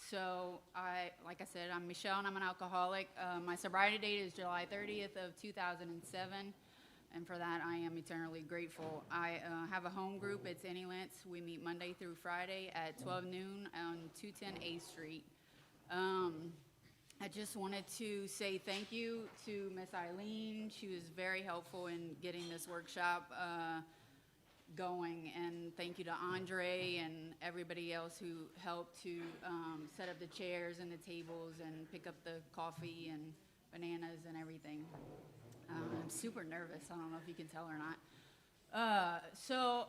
So like I said, I'm Michelle and I'm an alcoholic. My sobriety date is July 30th of 2007. And for that, I am eternally grateful. I have a home group. It's Any Lentz. We meet Monday through Friday at 12 noon on 210 A Street. I just wanted to say thank you to Miss Eileen. She was very helpful in getting this workshop going. And thank you to Andre and everybody else who helped to set up the chairs and the tables and pick up the coffee and bananas and everything. I'm super nervous. I don't know if you can tell or not. So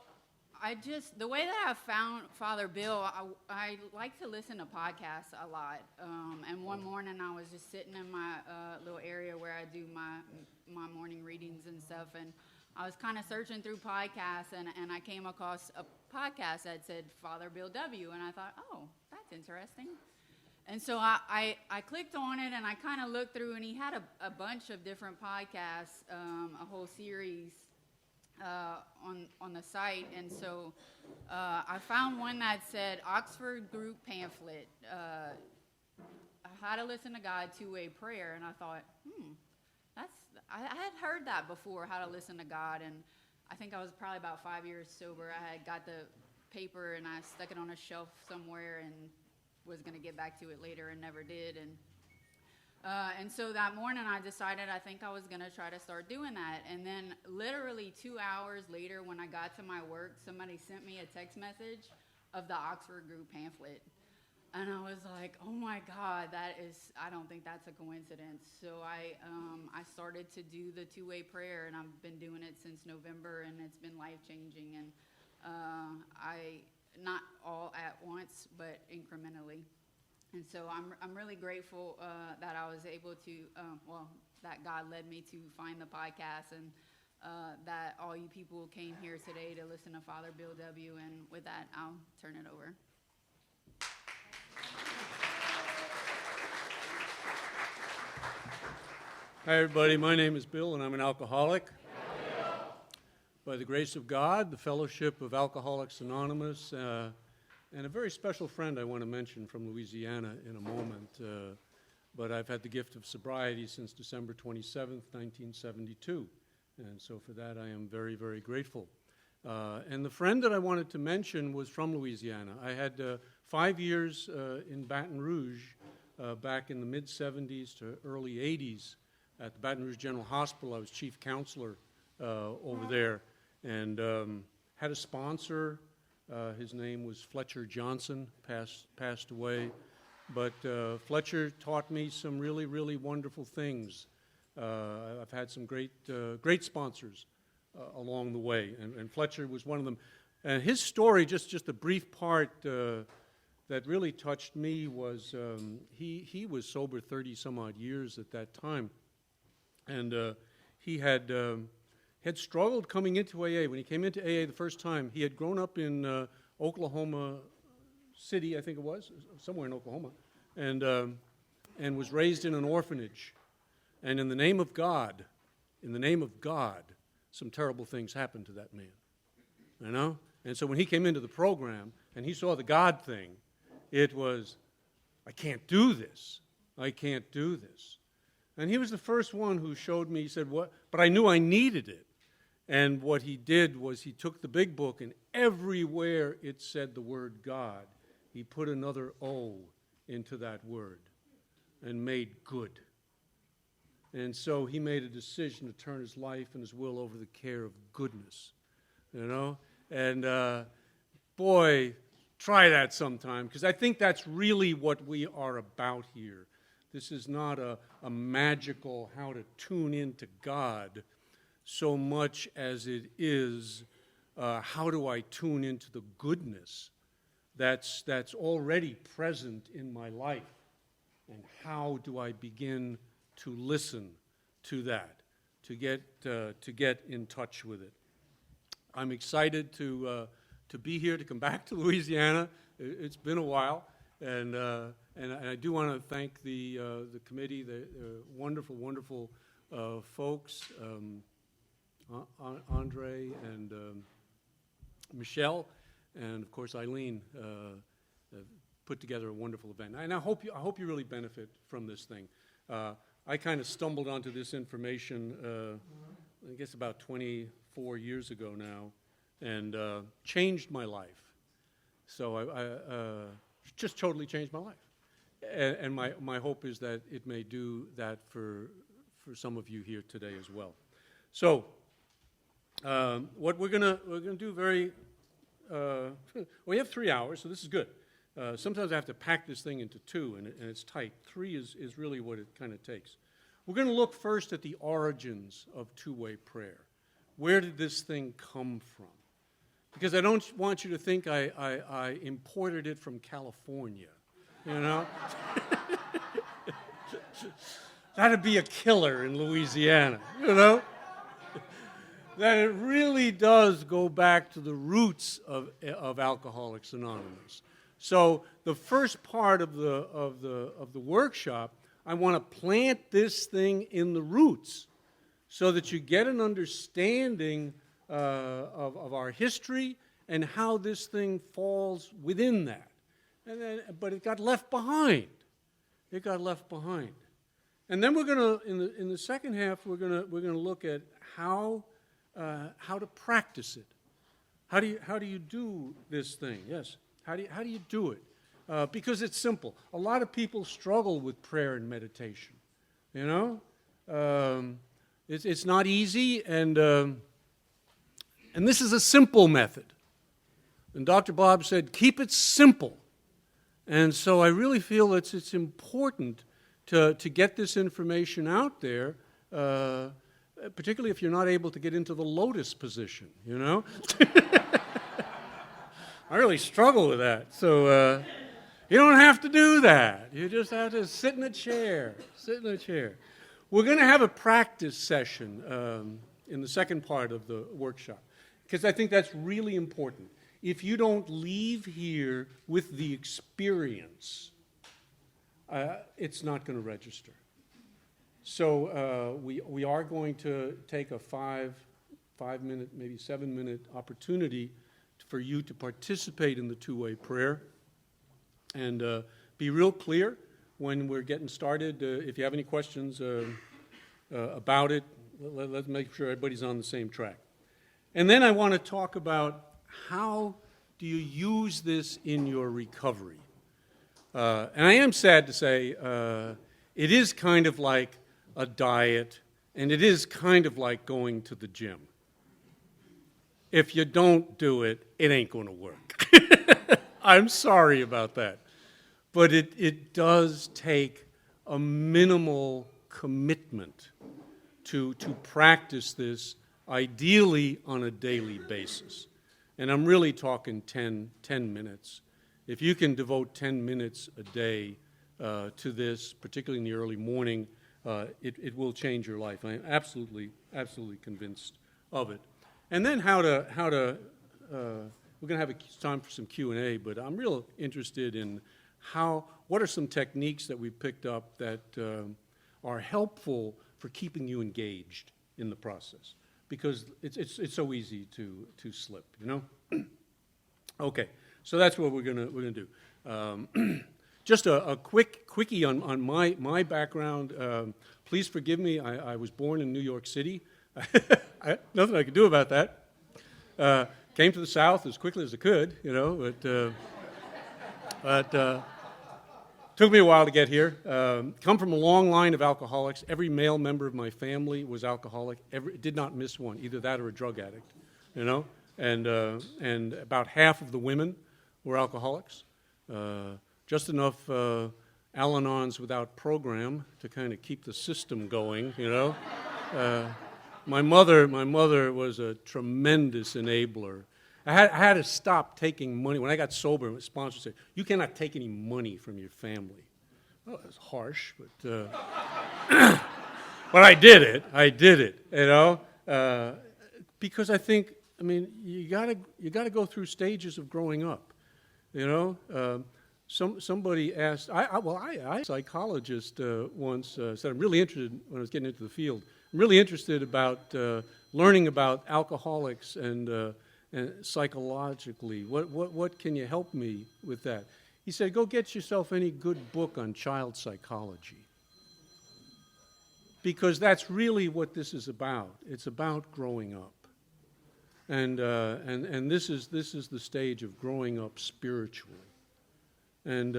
the way that I found Father Bill, I like to listen to podcasts a lot. And one morning I was just sitting in my little area where I do my morning readings and stuff. And I was kind of searching through podcasts and I came across a podcast that said Father Bill W. And I thought, oh, that's interesting. And so I clicked on it and I kind of looked through, and he had a bunch of different podcasts, a whole series on the site. And so I found one that said Oxford Group Pamphlet, How to Listen to God, Two-Way Prayer. And I thought, I had heard that before, how to listen to God. And I think I was probably about 5 years sober. I had got the paper and I stuck it on a shelf somewhere and was going to get back to it later and never did. And so that morning I decided I think I was going to try to start doing that. And then literally 2 hours later when I got to my work, somebody sent me a text message of the Oxford Group pamphlet. And I was like, oh my God, I don't think that's a coincidence. So I started to do the two-way prayer, and I've been doing it since November, and it's been life-changing. And not all at once, but incrementally. And so I'm really grateful that I was able to, that God led me to find the podcast, and that all you people came here today to listen to Father Bill W. And with that, I'll turn it over. Hi, everybody. My name is Bill, and I'm an alcoholic. By the grace of God, the Fellowship of Alcoholics Anonymous, and a very special friend I want to mention from Louisiana in a moment. But I've had the gift of sobriety since December 27th, 1972. And so for that, I am very, very grateful. And the friend that I wanted to mention was from Louisiana. I had 5 years in Baton Rouge back in the mid-'70s to early '80s at the Baton Rouge General Hospital. I was chief counselor over there, and had a sponsor. His name was Fletcher Johnson, passed away. But Fletcher taught me some really, really wonderful things. I've had some great sponsors along the way, and Fletcher was one of them. And his story, just a brief part that really touched me was he was sober 30-some-odd years at that time. And he had struggled coming into AA. When he came into AA the first time, he had grown up in Oklahoma City, I think it was, somewhere in Oklahoma, and was raised in an orphanage. And in the name of God, some terrible things happened to that man, you know? And so when he came into the program and he saw the God thing, it was, I can't do this. And he was the first one who showed me, he said, what? But I knew I needed it. And what he did was he took the big book, and everywhere it said the word God, he put another O into that word and made good. And so he made a decision to turn his life and his will over to the care of goodness, you know? And boy, try that sometime, because I think that's really what we are about here. This is not a magical how to tune into God so much as it is how do I tune into the goodness that's already present in my life, and how do I begin to listen to that, to get in touch with it. I'm excited to be here, to come back to Louisiana. It's been a while, and I do want to thank the committee, the wonderful, wonderful folks, Andre and Michelle, and of course Eileen, put together a wonderful event. And I hope you really benefit from this thing. I kind of stumbled onto this information, I guess about 24 years ago now, and changed my life. So I just totally changed my life. And my hope is that it may do that for some of you here today as well. So what we're gonna do very we have 3 hours, so this is good. Sometimes I have to pack this thing into 2, and it's tight. 3 is really what it kind of takes. We're going to look first at the origins of two-way prayer. Where did this thing come from? Because I don't want you to think I imported it from California, you know? That'd be a killer in Louisiana, you know? That it really does go back to the roots of Alcoholics Anonymous. So the first part of the workshop, I want to plant this thing in the roots so that you get an understanding of our history and how this thing falls within that. But it got left behind. It got left behind. And then we're going to, in the second half, we're going to look at how to practice it. How do you do this thing? Yes. How do you do it? Because it's simple. A lot of people struggle with prayer and meditation. You know, it's not easy, and this is a simple method. And Dr. Bob said, keep it simple. And so I really feel it's important to get this information out there, particularly if you're not able to get into the lotus position, you know? I really struggle with that. So you don't have to do that. You just have to sit in a chair. Sit in a chair. We're going to have a practice session in the second part of the workshop, because I think that's really important. If you don't leave here with the experience, it's not going to register. So we are going to take a 5-minute, maybe 7-minute opportunity for you to participate in the two-way prayer, and be real clear when we're getting started. If you have any questions about it, let's make sure everybody's on the same track. And then I want to talk about how do you use this in your recovery. And I am sad to say it is kind of like a diet, and it is kind of like going to the gym. If you don't do it, it ain't going to work. I'm sorry about that. But it does take a minimal commitment to practice this, ideally on a daily basis. And I'm really talking 10 minutes. If you can devote 10 minutes a day to this, particularly in the early morning, it will change your life. I'm absolutely convinced of it. And then how to we're going to have time for some Q&A, but I'm real interested in what are some techniques that we picked up that are helpful for keeping you engaged in the process, because it's so easy to slip, you know. Okay, so that's what we're gonna do. Just a quickie on my background. Please forgive me. I was born in New York City. Nothing I could do about that. Came to the South as quickly as I could, you know, but took me a while to get here. Come from a long line of alcoholics. Every male member of my family was alcoholic. Did not miss one, either that or a drug addict, you know. And about half of the women were alcoholics. Just enough Al-Anons without program to kind of keep the system going, you know. My mother was a tremendous enabler. I had to stop taking money. When I got sober, my sponsor said, "You cannot take any money from your family." Oh, it was harsh, but but I did it, you know, because I think, I mean, you gotta go through stages of growing up, you know. Somebody asked, a psychologist once said, I'm really interested, when I was getting into the field, I'm really interested about learning about alcoholics and psychologically. What can you help me with that? He said, go get yourself any good book on child psychology. Because that's really what this is about. It's about growing up. And this is the stage of growing up spiritually. And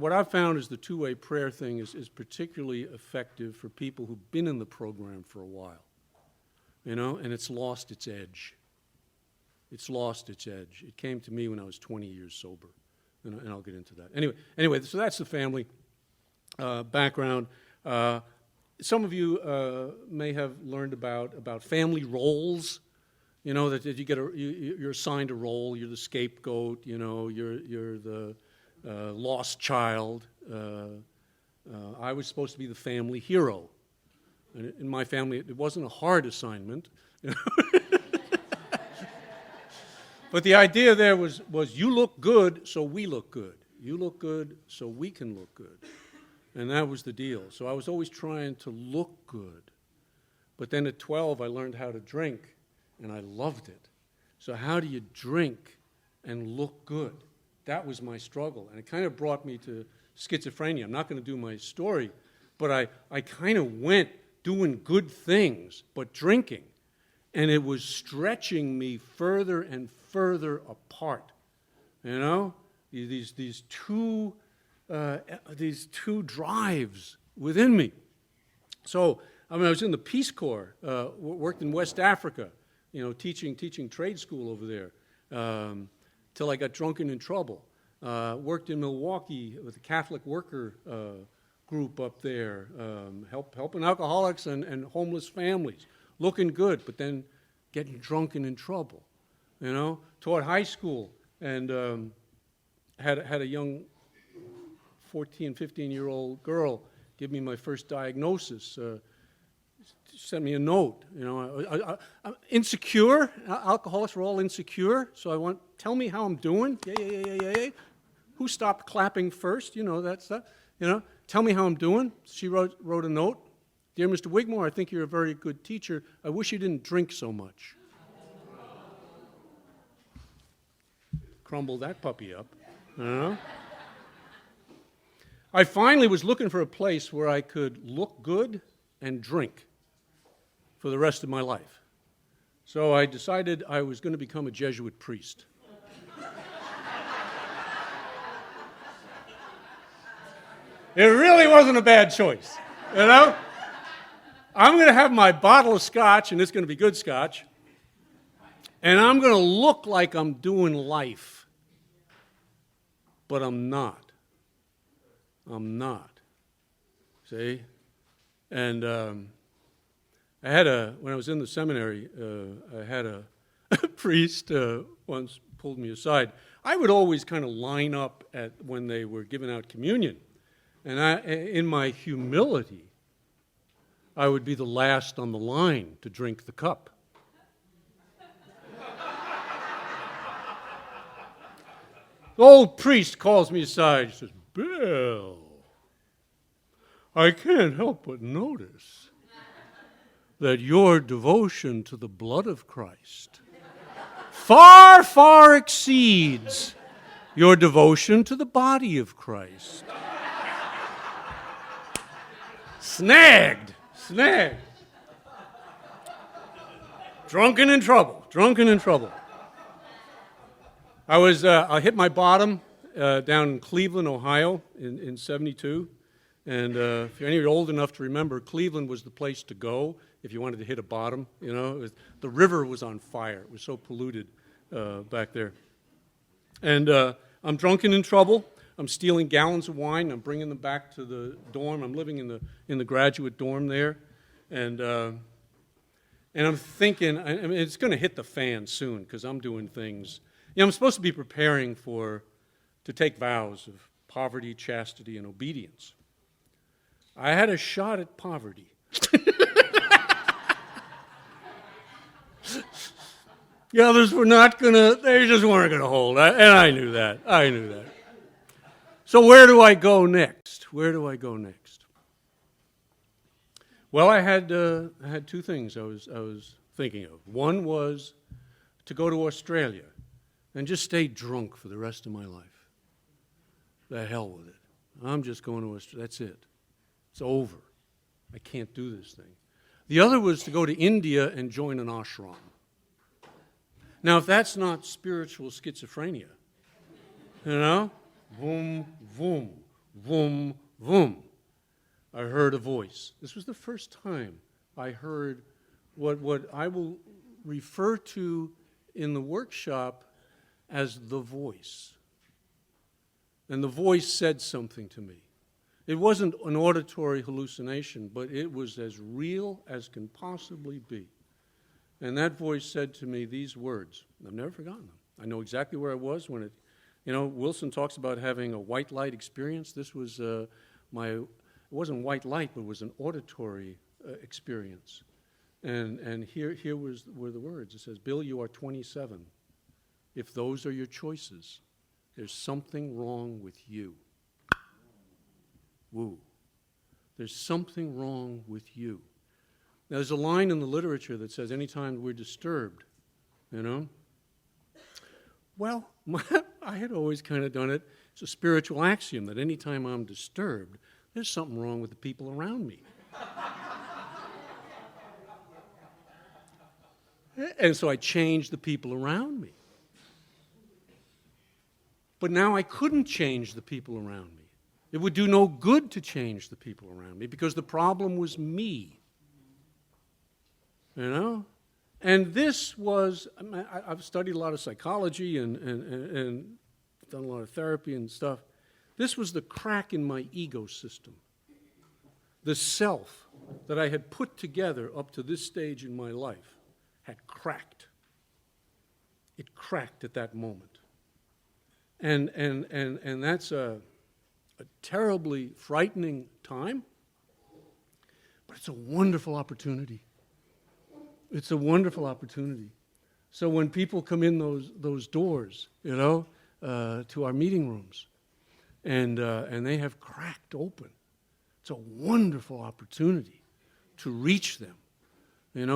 what I've found is the two-way prayer thing is particularly effective for people who've been in the program for a while. And it's lost its edge. It's lost its edge. It came to me when I was 20 years sober. And I'll get into that. Anyway, so that's the family background. Some of you may have learned about family roles. That you're assigned a role. You're the scapegoat. You're the lost child. I was supposed to be the family hero. And in my family, it wasn't a hard assignment. But the idea there was you look good, so we look good. You look good, so we can look good. And that was the deal. So I was always trying to look good. But then at 12, I learned how to drink, and I loved it. So how do you drink and look good? That was my struggle. And it kind of brought me to schizophrenia. I'm not going to do my story, but I kind of went doing good things, but drinking. And it was stretching me further and further apart. These two drives within me. So I was in the Peace Corps, worked in West Africa, teaching trade school over there, till I got drunk and in trouble. Worked in Milwaukee with the Catholic worker group up there, helping alcoholics and homeless families, looking good, but then getting drunk and in trouble. Taught high school and had a young 14, 15-year-old girl give me my first diagnosis. Sent me a note. I'm insecure. Alcoholics were all insecure. So tell me how I'm doing. Yeah. Who stopped clapping first? That's that. Tell me how I'm doing. She wrote a note. Dear Mr. Wigmore, I think you're a very good teacher. I wish you didn't drink so much. Crumbled that puppy up. I finally was looking for a place where I could look good and drink for the rest of my life. So I decided I was going to become a Jesuit priest. It really wasn't a bad choice, I'm going to have my bottle of scotch, and it's going to be good scotch, and I'm going to look like I'm doing life, but I'm not. See? And I had when I was in the seminary, I had a priest once pulled me aside. I would always kind of line up when they were giving out communion. And in my humility, I would be the last on the line to drink the cup. The old priest calls me aside. He says, Bill, I can't help but notice that your devotion to the blood of Christ far, far exceeds your devotion to the body of Christ. Snagged. Drunken in trouble. I hit my bottom down in Cleveland, Ohio in 72. And if any of you are old enough to remember, Cleveland was the place to go if you wanted to hit a bottom. The river was on fire. It was so polluted back there. And I'm drunken in trouble. I'm stealing gallons of wine. I'm bringing them back to the dorm. I'm living in the graduate dorm there, and I'm thinking, it's going to hit the fan soon because I'm doing things. I'm supposed to be preparing to take vows of poverty, chastity, and obedience. I had a shot at poverty. The others were not they just weren't going to hold, and I knew that. So where do I go next? Well, I had two things I was thinking of. One was to go to Australia and just stay drunk for the rest of my life. The hell with it. I'm just going to that's it. It's over. I can't do this thing. The other was to go to India and join an ashram. Now, if that's not spiritual schizophrenia, boom, boom, boom, boom, I heard a voice. This was the first time I heard what I will refer to in the workshop as the voice. And the voice said something to me. It wasn't an auditory hallucination, but it was as real as can possibly be. And that voice said to me these words. I've never forgotten them. I know exactly where I was when Wilson talks about having a white light experience. This was it wasn't white light, but it was an auditory experience. And here were the words. It says, Bill, you are 27. If those are your choices, there's something wrong with you. Woo. There's something wrong with you. Now, there's a line in the literature that says anytime we're disturbed, Well, I had always kind of done it. It's a spiritual axiom that anytime I'm disturbed, there's something wrong with the people around me. And so I changed the people around me. But now I couldn't change the people around me. It would do no good to change the people around me because the problem was me. And this was, I've studied a lot of psychology and done a lot of therapy and stuff. This was the crack in my ego system. The self that I had put together up to this stage in my life had cracked. It cracked at that moment. And that's a terribly frightening time, but it's a wonderful opportunity. It's a wonderful opportunity. So when people come in those doors, to our meeting rooms, and they have cracked open, it's a wonderful opportunity to reach them.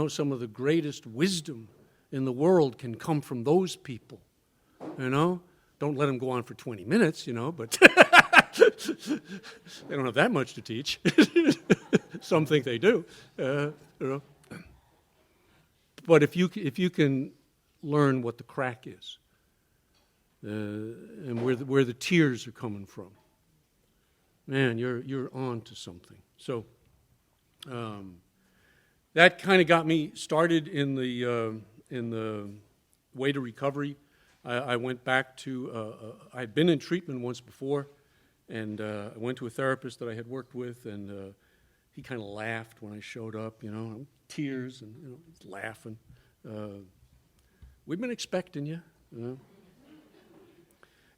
Some of the greatest wisdom in the world can come from those people. Don't let them go on for 20 minutes, but they don't have that much to teach. Some think they do, But if you can learn what the crack is, and where the tears are coming from, man, you're on to something. So that kind of got me started in the way to recovery. I went back to I'd been in treatment once before, and I went to a therapist that I had worked with, and he kind of laughed when I showed up, tears and he's laughing. We've been expecting you,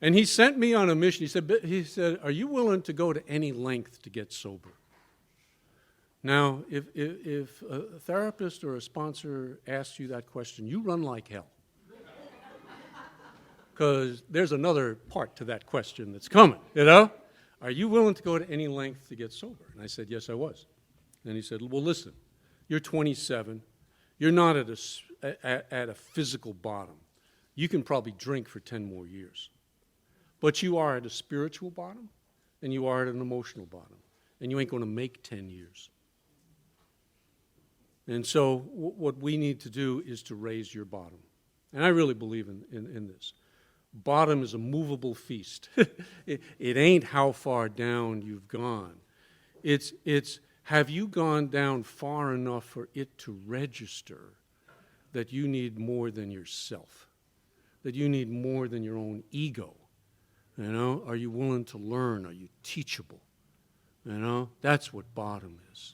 And he sent me on a mission. He said, "Are you willing to go to any length to get sober?" Now, if a therapist or a sponsor asks you that question, you run like hell. Because there's another part to that question that's coming, Are you willing to go to any length to get sober? And I said, yes, I was. And he said, well, listen, you're 27. You're not at a physical bottom. You can probably drink for 10 more years. But you are at a spiritual bottom, and you are at an emotional bottom. And you ain't going to make 10 years. And so what we need to do is to raise your bottom. And I really believe in this. Bottom is a movable feast. It ain't how far down you've gone. It's have you gone down far enough for it to register that you need more than yourself, that you need more than your own ego. Are you willing to learn? Are you teachable? That's what bottom is.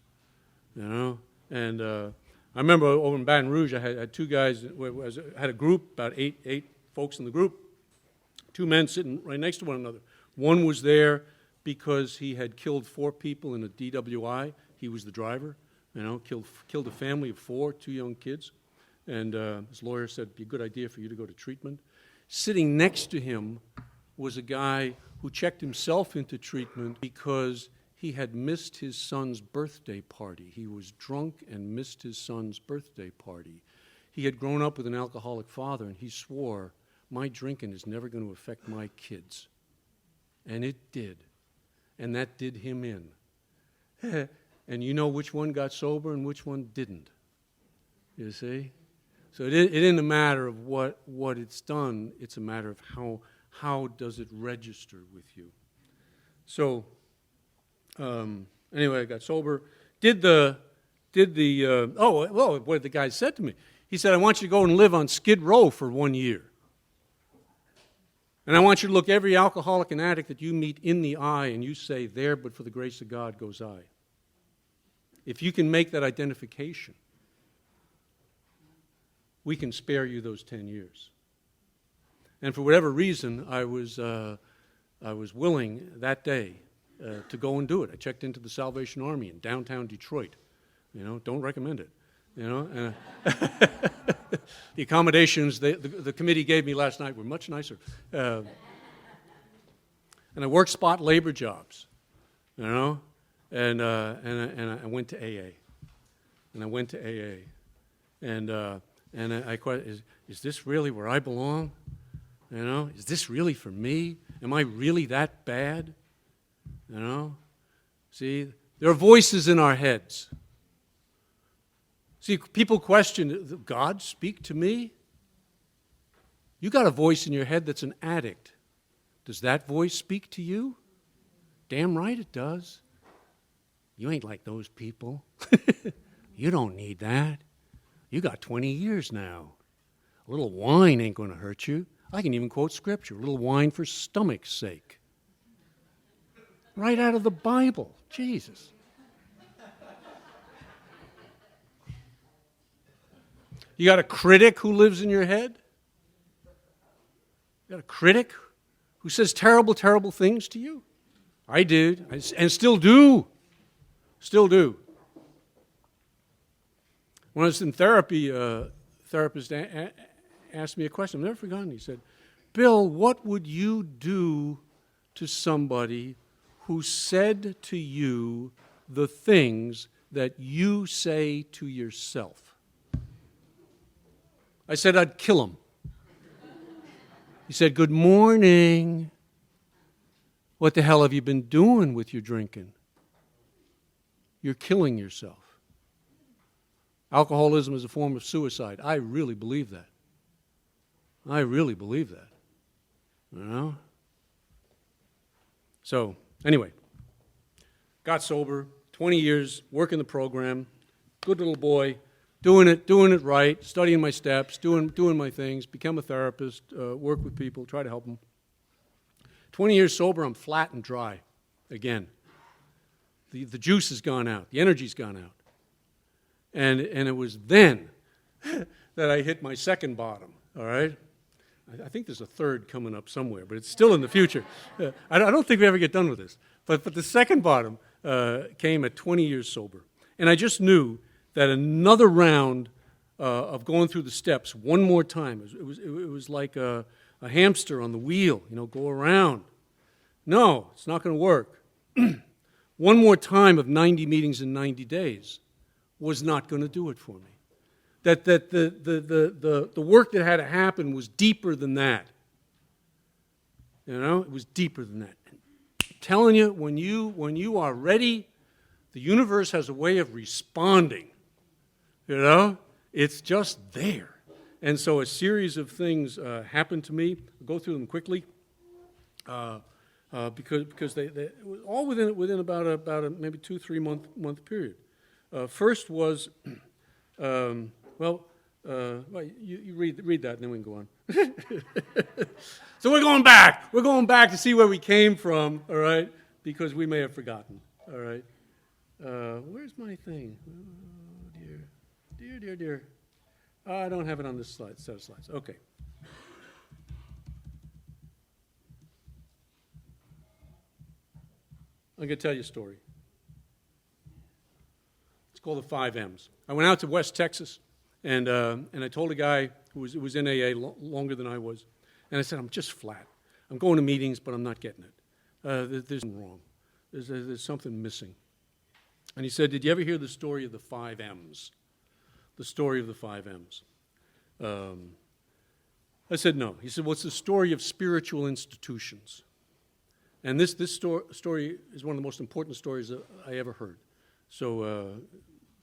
And I remember over in Baton Rouge, I had two guys, had a group, about eight folks in the group. Two men sitting right next to one another. One was there because he had killed 4 people in a DWI. He was the driver, killed a family of 4, 2 young kids. And his lawyer said, it'd be a good idea for you to go to treatment. Sitting next to him was a guy who checked himself into treatment because he had missed his son's birthday party. He was drunk and missed his son's birthday party. He had grown up with an alcoholic father, and he swore, my drinking is never going to affect my kids. And it did. And that did him in. And you know which one got sober and which one didn't. You see? So it isn't a matter of what it's done. It's a matter of how does it register with you. So anyway, I got sober. What the guy said to me. He said, I want you to go and live on Skid Row for 1 year. And I want you to look every alcoholic and addict that you meet in the eye and you say, there, but for the grace of God goes I. If you can make that identification, we can spare you those 10 years. And for whatever reason, I was willing that day to go and do it. I checked into the Salvation Army in downtown Detroit. Don't recommend it. And the accommodations the committee gave me last night were much nicer. And I worked spot labor jobs, and I went to AA. And I went to AA. And I questioned, is this really where I belong? Is this really for me? Am I really that bad? See, there are voices in our heads. See, people question, God speak to me? You got a voice in your head that's an addict. Does that voice speak to you? Damn right it does. You ain't like those people. You don't need that. You got 20 years now. A little wine ain't going to hurt you. I can even quote scripture, a little wine for stomach's sake. Right out of the Bible. Jesus. You got a critic who lives in your head? You got a critic who says terrible, terrible things to you? I did, and still do. Still do. When I was in therapy, a therapist asked me a question. I've never forgotten. He said, Bill, what would you do to somebody who said to you the things that you say to yourself? I said, I'd kill him. He said, good morning. What the hell have you been doing with your drinking? You're killing yourself. Alcoholism is a form of suicide. I really believe that. I really believe that. So, anyway, got sober, 20 years, working the program, good little boy, doing it right, studying my steps, doing my things, become a therapist, work with people, try to help them. 20 years sober, I'm flat and dry again. The juice has gone out. The energy's gone out. And it was then that I hit my second bottom, all right? I think there's a third coming up somewhere, but it's still in the future. I don't think we ever get done with this. But the second bottom came at 20 years sober. And I just knew that another round of going through the steps one more time, it was like a hamster on the wheel, go around. No, it's not going to work. One more time of 90 meetings in 90 days was not going to do it for me. That the work that had to happen was deeper than that. It was deeper than that. I'm telling you, when you are ready, the universe has a way of responding. It's just there. And so a series of things happened to me. I'll go through them quickly. Because they all within about a maybe 2-3 month period. First was, you read that and then we can go on. So we're going back. We're going back to see where we came from, all right, because we may have forgotten, all right. Where's my thing? Oh, dear. I don't have it on this set of slides. Okay. I'm going to tell you a story. It's called the 5 M's. I went out to West Texas, and I told a guy who was in AA longer than I was, and I said, I'm just flat. I'm going to meetings, but I'm not getting it. There's something wrong. There's something missing. And he said, did you ever hear the story of the 5 M's? The story of the 5 M's. I said, no. He said, well, it's the story of spiritual institutions. And this story is one of the most important stories that I ever heard. So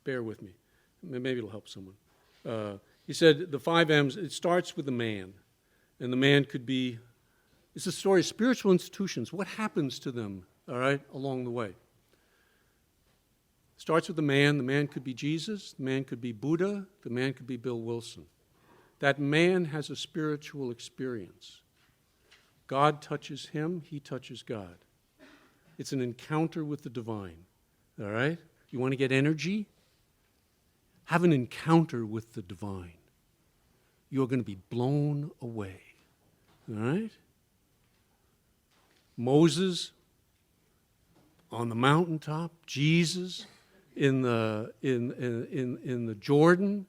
bear with me. Maybe it'll help someone. He said the 5 M's, it starts with the man. And the man could be, it's a story of spiritual institutions. What happens to them, all right, along the way? Starts with the man. The man could be Jesus. The man could be Buddha. The man could be Bill Wilson. That man has a spiritual experience. God touches him. He touches God. It's an encounter with the divine. All right? You want to get energy? Have an encounter with the divine. You're going to be blown away. All right? Moses on the mountaintop. Jesus in the Jordan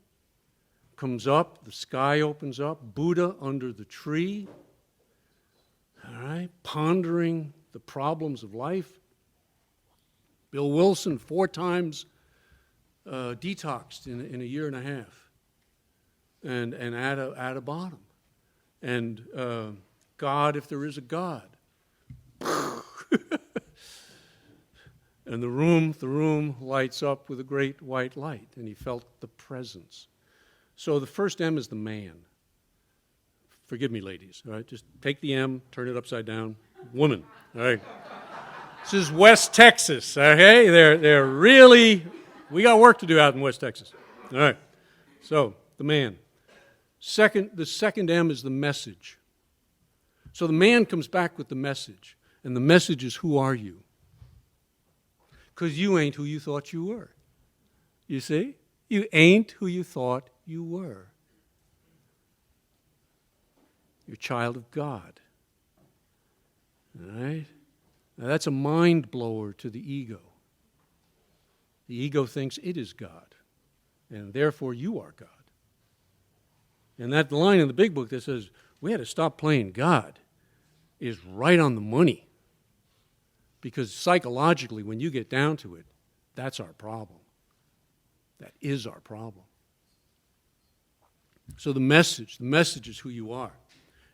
comes up, the sky opens up, Buddha under the tree, all right, pondering the problems of life. Bill Wilson 4 times detoxed in a year and a half, and at a bottom, and God, if there is a God. And the room lights up with a great white light, and he felt the presence. So the first M is the man. Forgive me, ladies, all right? Just take the M, turn it upside down. Woman, all right? This is West Texas, okay? They're really, we got work to do out in West Texas. All right, so the man. The second M is the message. So the man comes back with the message, and the message is, who are you? Because you ain't who you thought you were. You see? You ain't who you thought you were. You're a child of God. All right? Now that's a mind blower to the ego. The ego thinks it is God, and therefore you are God. And that line in the big book that says, we had to stop playing God, is right on the money. Because psychologically, when you get down to it, that's our problem. That is our problem. So the message is who you are.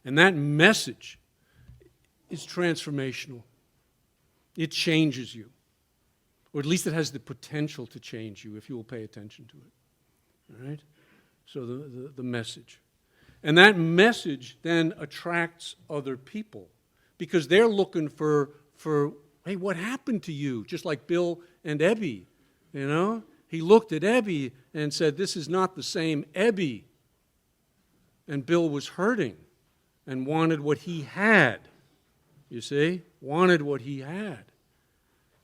And that message is transformational. It changes you. Or at least it has the potential to change you if you will pay attention to it. All right? So the message. And that message then attracts other people because they're looking for hey, what happened to you? Just like Bill and Ebby, you know? He looked at Ebby and said, this is not the same Ebby. And Bill was hurting and wanted what he had, you see? Wanted what he had.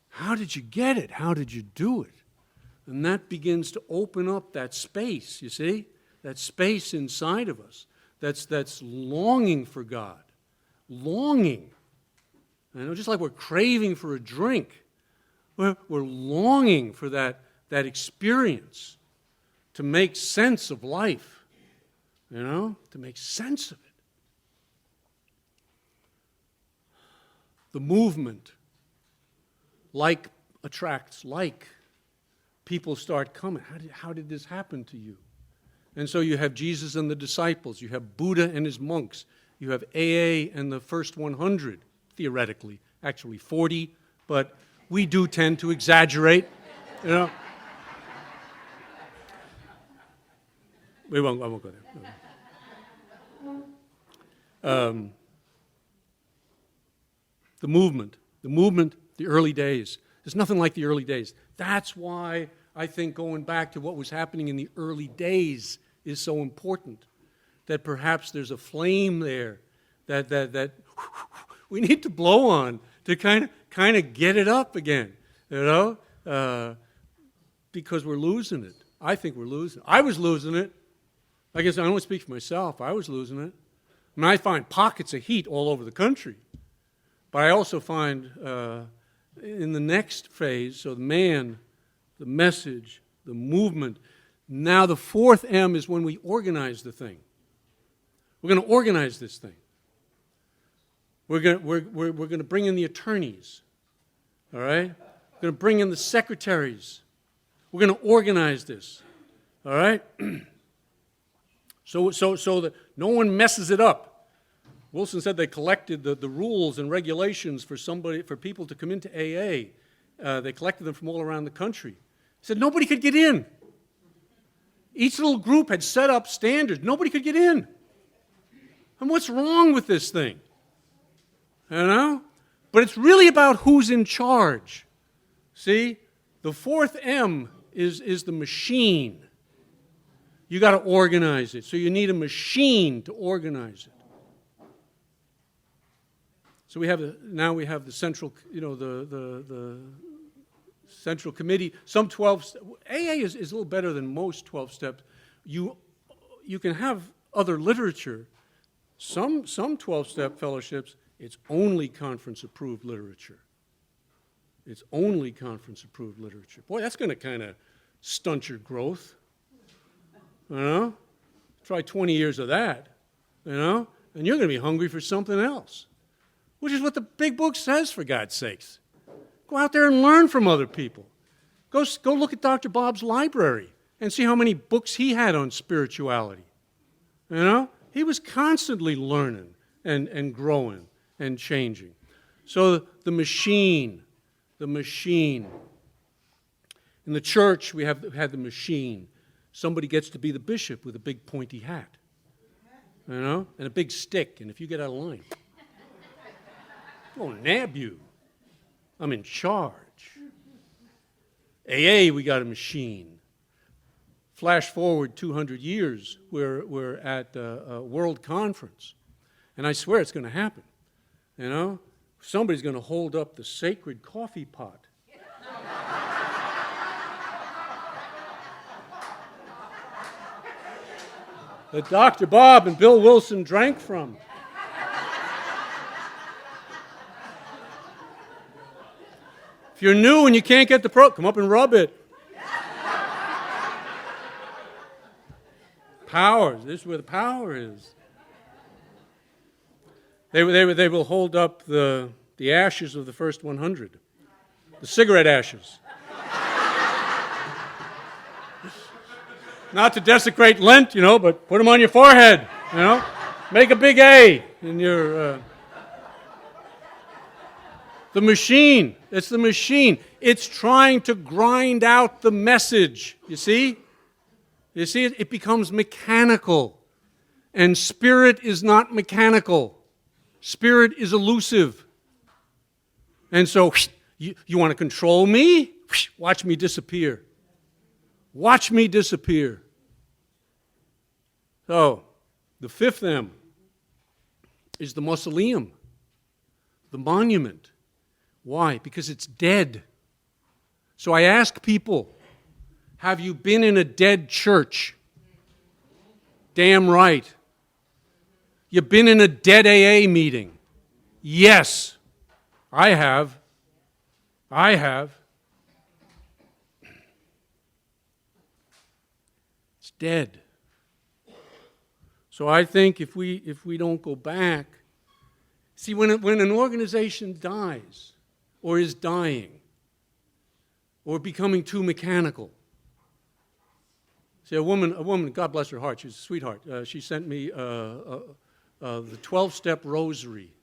How did you get it? How did you do it? And that begins to open up that space, you see? That space inside of us that's longing for God. Longing. You know, just like we're craving for a drink, we're longing for that experience to make sense of life, you know, to make sense of it. The movement, like attracts like. People start coming. How did this happen to you? And so you have Jesus and the disciples. You have Buddha and his monks. You have AA and the first 100. Theoretically, actually 40, but we do tend to exaggerate, you know. I won't go there. The movement, the early days. There's nothing like the early days. That's why I think going back to what was happening in the early days is so important. That perhaps there's a flame there that we need to blow on to kind of get it up again, you know, because we're losing it. I think we're losing it. I was losing it. I guess I don't speak for myself. I was losing it. I mean, I find pockets of heat all over the country, but I also find in the next phase, so the man, the message, the movement. Now the 4th M is when we organize the thing. We're going to organize this thing. We're going to bring in the attorneys, all right? We're going to bring in the secretaries. We're going to organize this, all right? So that no one messes it up. Wilson said they collected the rules and regulations for people to come into AA. They collected them from all around the country. He said nobody could get in. Each little group had set up standards. Nobody could get in. And what's wrong with this thing? You know? But it's really about who's in charge. See? The fourth M is the machine. You got to organize it. So you need a machine to organize it. So we have the central, the central committee. Some 12. AA is a little better than most 12 steps. You can have other literature. Some 12-step fellowships, it's only conference-approved literature. It's only conference-approved literature. Boy, that's going to kind of stunt your growth. You know? Try 20 years of that, you know? And you're going to be hungry for something else, which is what the big book says, for God's sakes. Go out there and learn from other people. Go look at Dr. Bob's library and see how many books he had on spirituality. You know? He was constantly learning and growing and changing. So the machine. In the church, we had the machine. Somebody gets to be the bishop with a big pointy hat, you know, and a big stick. And if you get out of line, I'm going to nab you. I'm in charge. AA, we got a machine. Flash forward 200 years, we're at a world conference. And I swear it's going to happen. You know, somebody's going to hold up the sacred coffee pot. That Dr. Bob and Bill Wilson drank from. If you're new and you can't get the come up and rub it. Power. This is where the power is. They will hold up the ashes of the first 100. The cigarette ashes. Not to desecrate Lent, you know, but put them on your forehead, you know. Make a big A in your... The machine. It's the machine. It's trying to grind out the message, you see? You see, it becomes mechanical. And spirit is not mechanical. Spirit is elusive. And so, you want to control me? Watch me disappear. Watch me disappear. So, the fifth M is the mausoleum, the monument. Why? Because it's dead. So I ask people, have you been in a dead church? Damn right. You've been in a dead AA meeting? Yes, I have. I have. It's dead. So I think if we don't go back, see, when an organization dies or is dying or becoming too mechanical. See, a woman, God bless her heart, she's a sweetheart. She sent me the 12-step rosary.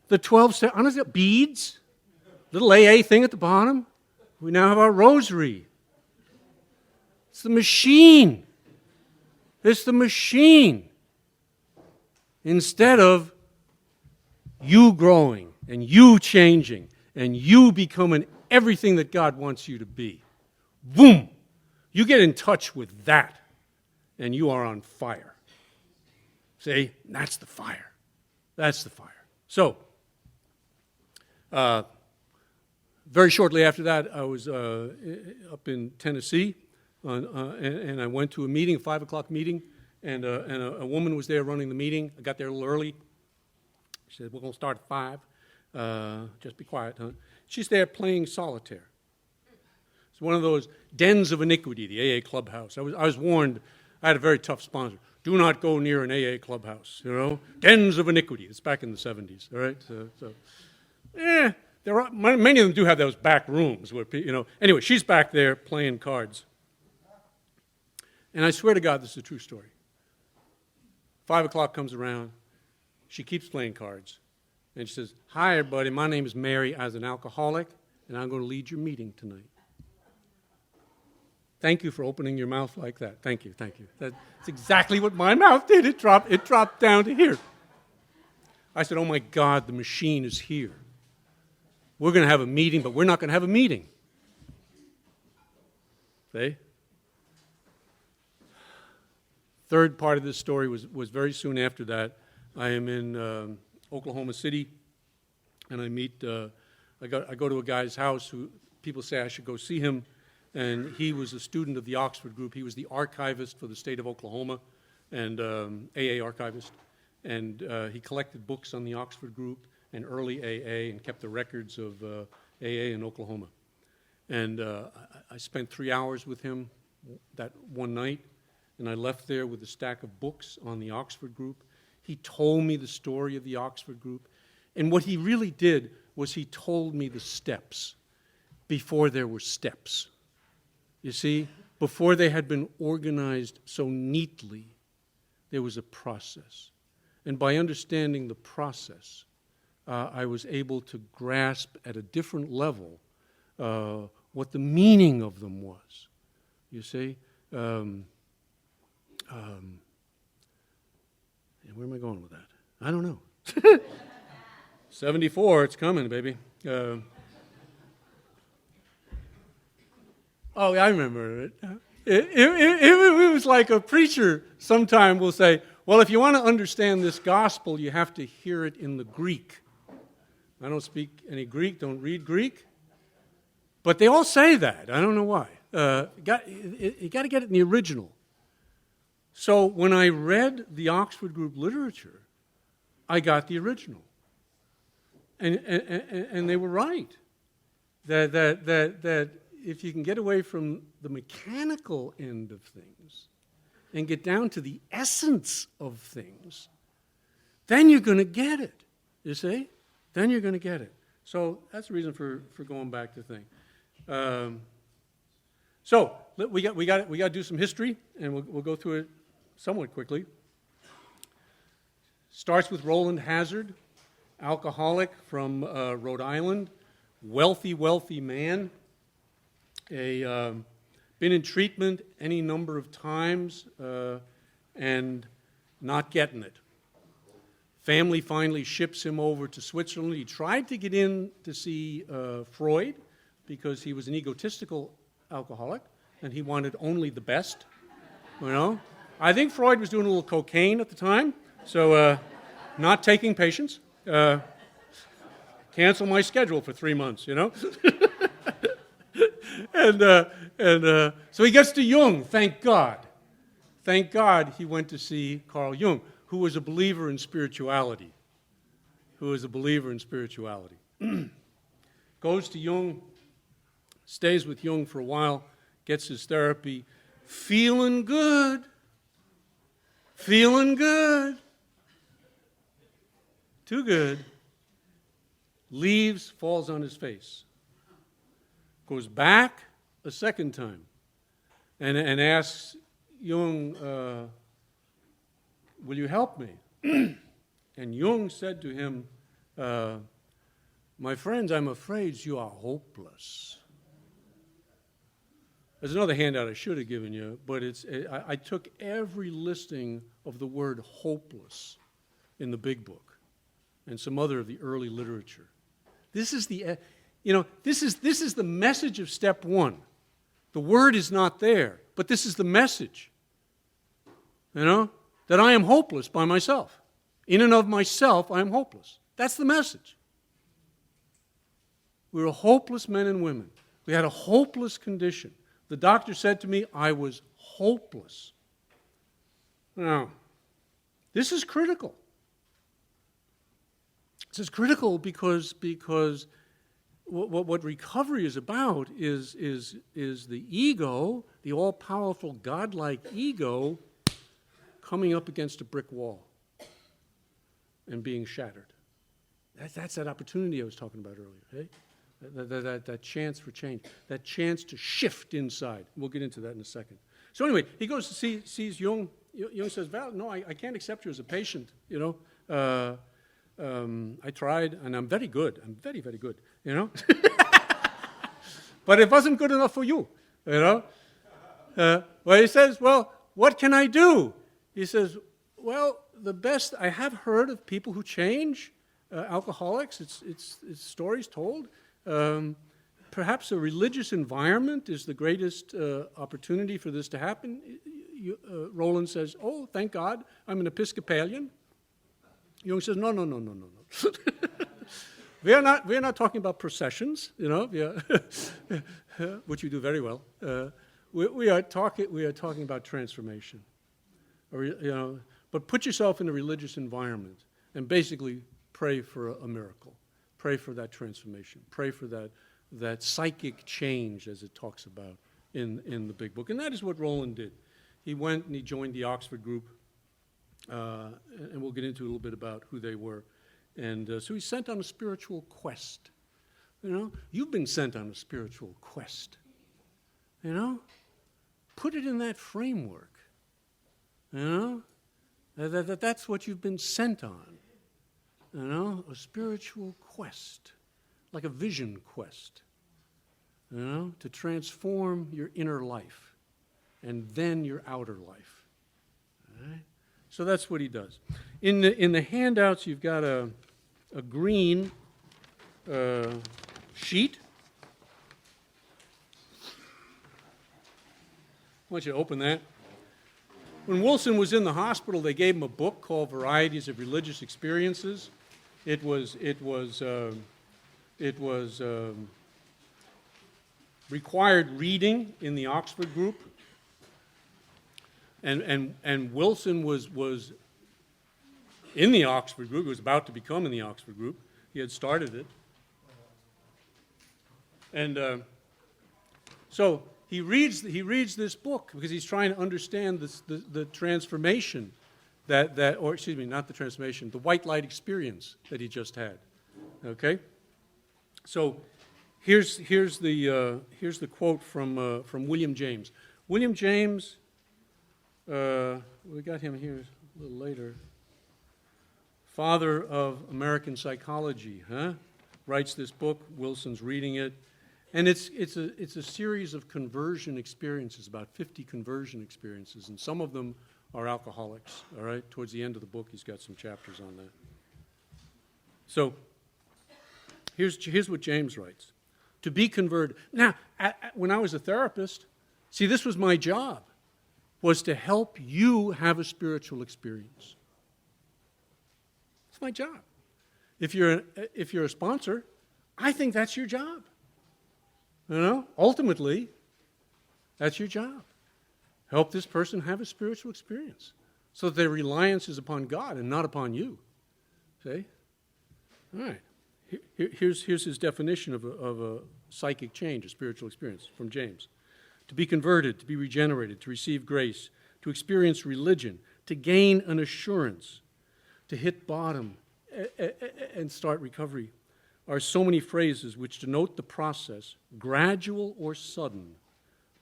The 12-step, honestly, beads, little AA thing at the bottom. We now have our rosary. It's the machine. It's the machine. Instead of you growing and you changing and you becoming everything that God wants you to be. Boom! You get in touch with that and you are on fire. See? That's the fire. That's the fire. So, very shortly after that, I was up in Tennessee, and I went to a meeting, a 5 o'clock meeting, and a woman was there running the meeting. I got there a little early. She said, we're going to start at 5. Just be quiet, huh? She's there playing solitaire. It's one of those dens of iniquity, the AA clubhouse. I was warned. I had a very tough sponsor. Do not go near an AA clubhouse, you know. Dens of iniquity. It's back in the 70s, all right? There are, many of them do have those back rooms where, you know. Anyway, she's back there playing cards. And I swear to God, this is a true story. 5 o'clock comes around. She keeps playing cards. And she says, "Hi, everybody. My name is Mary. I was an alcoholic, and I'm going to lead your meeting tonight." Thank you for opening your mouth like that. Thank you, thank you. That's exactly what my mouth did. It dropped down to here. I said, "Oh, my God, the machine is here. We're going to have a meeting, but we're not going to have a meeting." See? Third part of this story was very soon after that. I am in Oklahoma City, and I meet, I go to a guy's house who people say I should go see him, and he was a student of the Oxford group. He was the archivist for the state of Oklahoma, and AA archivist, and he collected books on the Oxford group and early AA and kept the records of AA in Oklahoma. And I spent 3 hours with him that one night, and I left there with a stack of books on the Oxford group. He told me the story of the Oxford group, and what he really did was he told me the steps before there were steps. You see, before they had been organized so neatly, there was a process. And by understanding the process, I was able to grasp at a different level what the meaning of them was. You see? And where am I going with that? I don't know. 74, it's coming, baby. Oh, I remember it. It was like a preacher sometime will say, "Well, if you want to understand this gospel, you have to hear it in the Greek." I don't speak any Greek, don't read Greek. But they all say that. I don't know why. You got to get it in the original. So when I read the Oxford group literature, I got the original. And they were right. That if you can get away from the mechanical end of things and get down to the essence of things, then you're going to get it. You see? Then you're going to get it. So that's the reason for going back to things. So we got to do some history, and we'll go through it somewhat quickly. Starts with Roland Hazard, alcoholic from Rhode Island, wealthy man, been in treatment any number of times and not getting it. Family finally ships him over to Switzerland. He tried to get in to see Freud because he was an egotistical alcoholic and he wanted only the best. You know, I think Freud was doing a little cocaine at the time, so not taking patients. Cancel my schedule for 3 months, you know. and so he gets to Jung. Thank God. Thank God he went to see Carl Jung, who was a believer in spirituality. Goes to Jung, stays with Jung for a while, gets his therapy, feeling good. Too good. Leaves, falls on his face. Goes back a second time and asks Jung, "Will you help me?" And Jung said to him, "My friends, I'm afraid you are hopeless." There's another handout I should have given you, but I took every listing of the word hopeless in the big book and some other of the early literature. This is the message of step one. The word is not there, but this is the message. You know, that I am hopeless by myself. In and of myself, I am hopeless. That's the message. We were hopeless men and women. We had a hopeless condition. The doctor said to me, I was hopeless. Now, this is critical. This is critical because what recovery is about is the ego, the all-powerful, godlike ego, coming up against a brick wall and being shattered. That's that opportunity I was talking about earlier, hey? That chance for change, that chance to shift inside. We'll get into that in a second. So anyway, he goes to sees Jung. Jung says, Val, no, I can't accept you as a patient, you know. I tried, and I'm very good. I'm very, very good, you know. But it wasn't good enough for you, you know. Well, he says, well, what can I do? He says, well, the best, I have heard of people who change, alcoholics, it's stories told. Perhaps a religious environment is the greatest opportunity for this to happen. Roland says, oh, thank God, I'm an Episcopalian. Jung says, no. We are not talking about processions, you know, which you do very well. We are talking about transformation, or, you know. But put yourself in a religious environment and basically pray for a miracle, pray for that transformation, pray for that psychic change, as it talks about in the big book, and that is what Roland did. He went and he joined the Oxford group, and we'll get into a little bit about who they were. And so he's sent on a spiritual quest. You know, you've been sent on a spiritual quest. You know, put it in that framework. You know, that's what you've been sent on. You know, a spiritual quest, like a vision quest. You know, to transform your inner life and then your outer life. All right? So that's what he does. In the handouts, you've got a green sheet. I want you to open that. When Wilson was in the hospital, they gave him a book called Varieties of Religious Experiences. It was required reading in the Oxford group. And Wilson was in the Oxford group. He was about to become in the Oxford group. He had started it. And so he reads this book because he's trying to understand the transformation or excuse me, not the transformation, the white light experience that he just had. Okay? So here's the quote from William James. William James, we got him here a little later. Father of American psychology, writes this book. Wilson's reading it, and it's a series of conversion experiences, about 50 conversion experiences, and some of them are alcoholics. All right, towards the end of the book, he's got some chapters on that. So here's what James writes: to be converted. Now, when I was a therapist, see, this was my job, was to help you have a spiritual experience. It's my job. If you're a sponsor, I think that's your job. You know, ultimately, that's your job. Help this person have a spiritual experience so that their reliance is upon God and not upon you. See? All right. Here's his definition of a psychic change, a spiritual experience from James. To be converted, to be regenerated, to receive grace, to experience religion, to gain an assurance, to hit bottom and start recovery, are so many phrases which denote the process, gradual or sudden,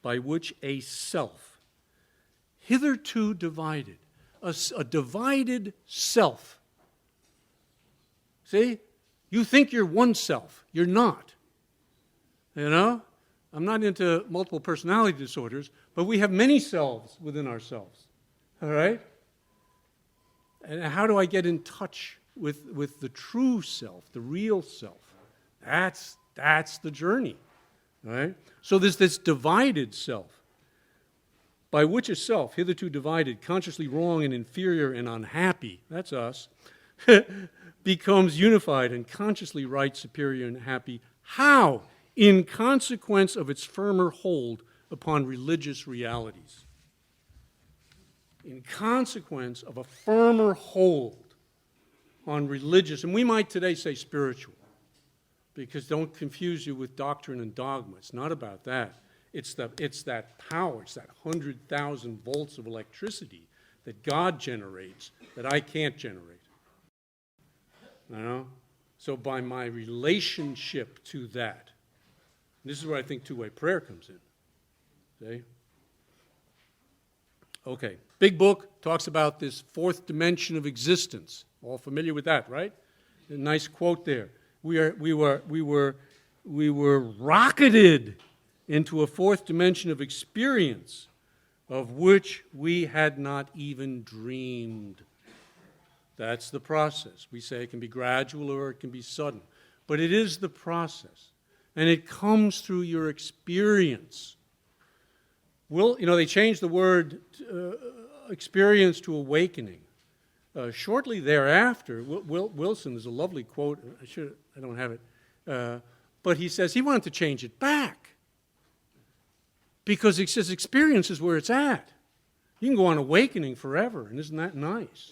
by which a self, hitherto divided, a divided self. See? You think you're one self. You're not. You know? I'm not into multiple personality disorders, but we have many selves within ourselves. All right? And how do I get in touch with the true self, the real self? That's the journey. All right? So there's this divided self, by which a self, hitherto divided, consciously wrong and inferior and unhappy, that's us, becomes unified and consciously right, superior, and happy. How? In consequence of its firmer hold upon religious realities. In consequence of a firmer hold on religious, and we might today say spiritual, because don't confuse you with doctrine and dogma. It's not about that. It's that power, it's that 100,000 volts of electricity that God generates that I can't generate. You know? So by my relationship to that, this is where I think two-way prayer comes in. See? Okay. Big book talks about this fourth dimension of existence. All familiar with that, right? A nice quote there. We were rocketed into a fourth dimension of experience of which we had not even dreamed. That's the process. We say it can be gradual or it can be sudden. But it is the process. And it comes through your experience. They changed the word experience to awakening. Shortly thereafter, Wilson, there's a lovely quote, I don't have it, but he says he wanted to change it back. Because he says experience is where it's at. You can go on awakening forever, and isn't that nice?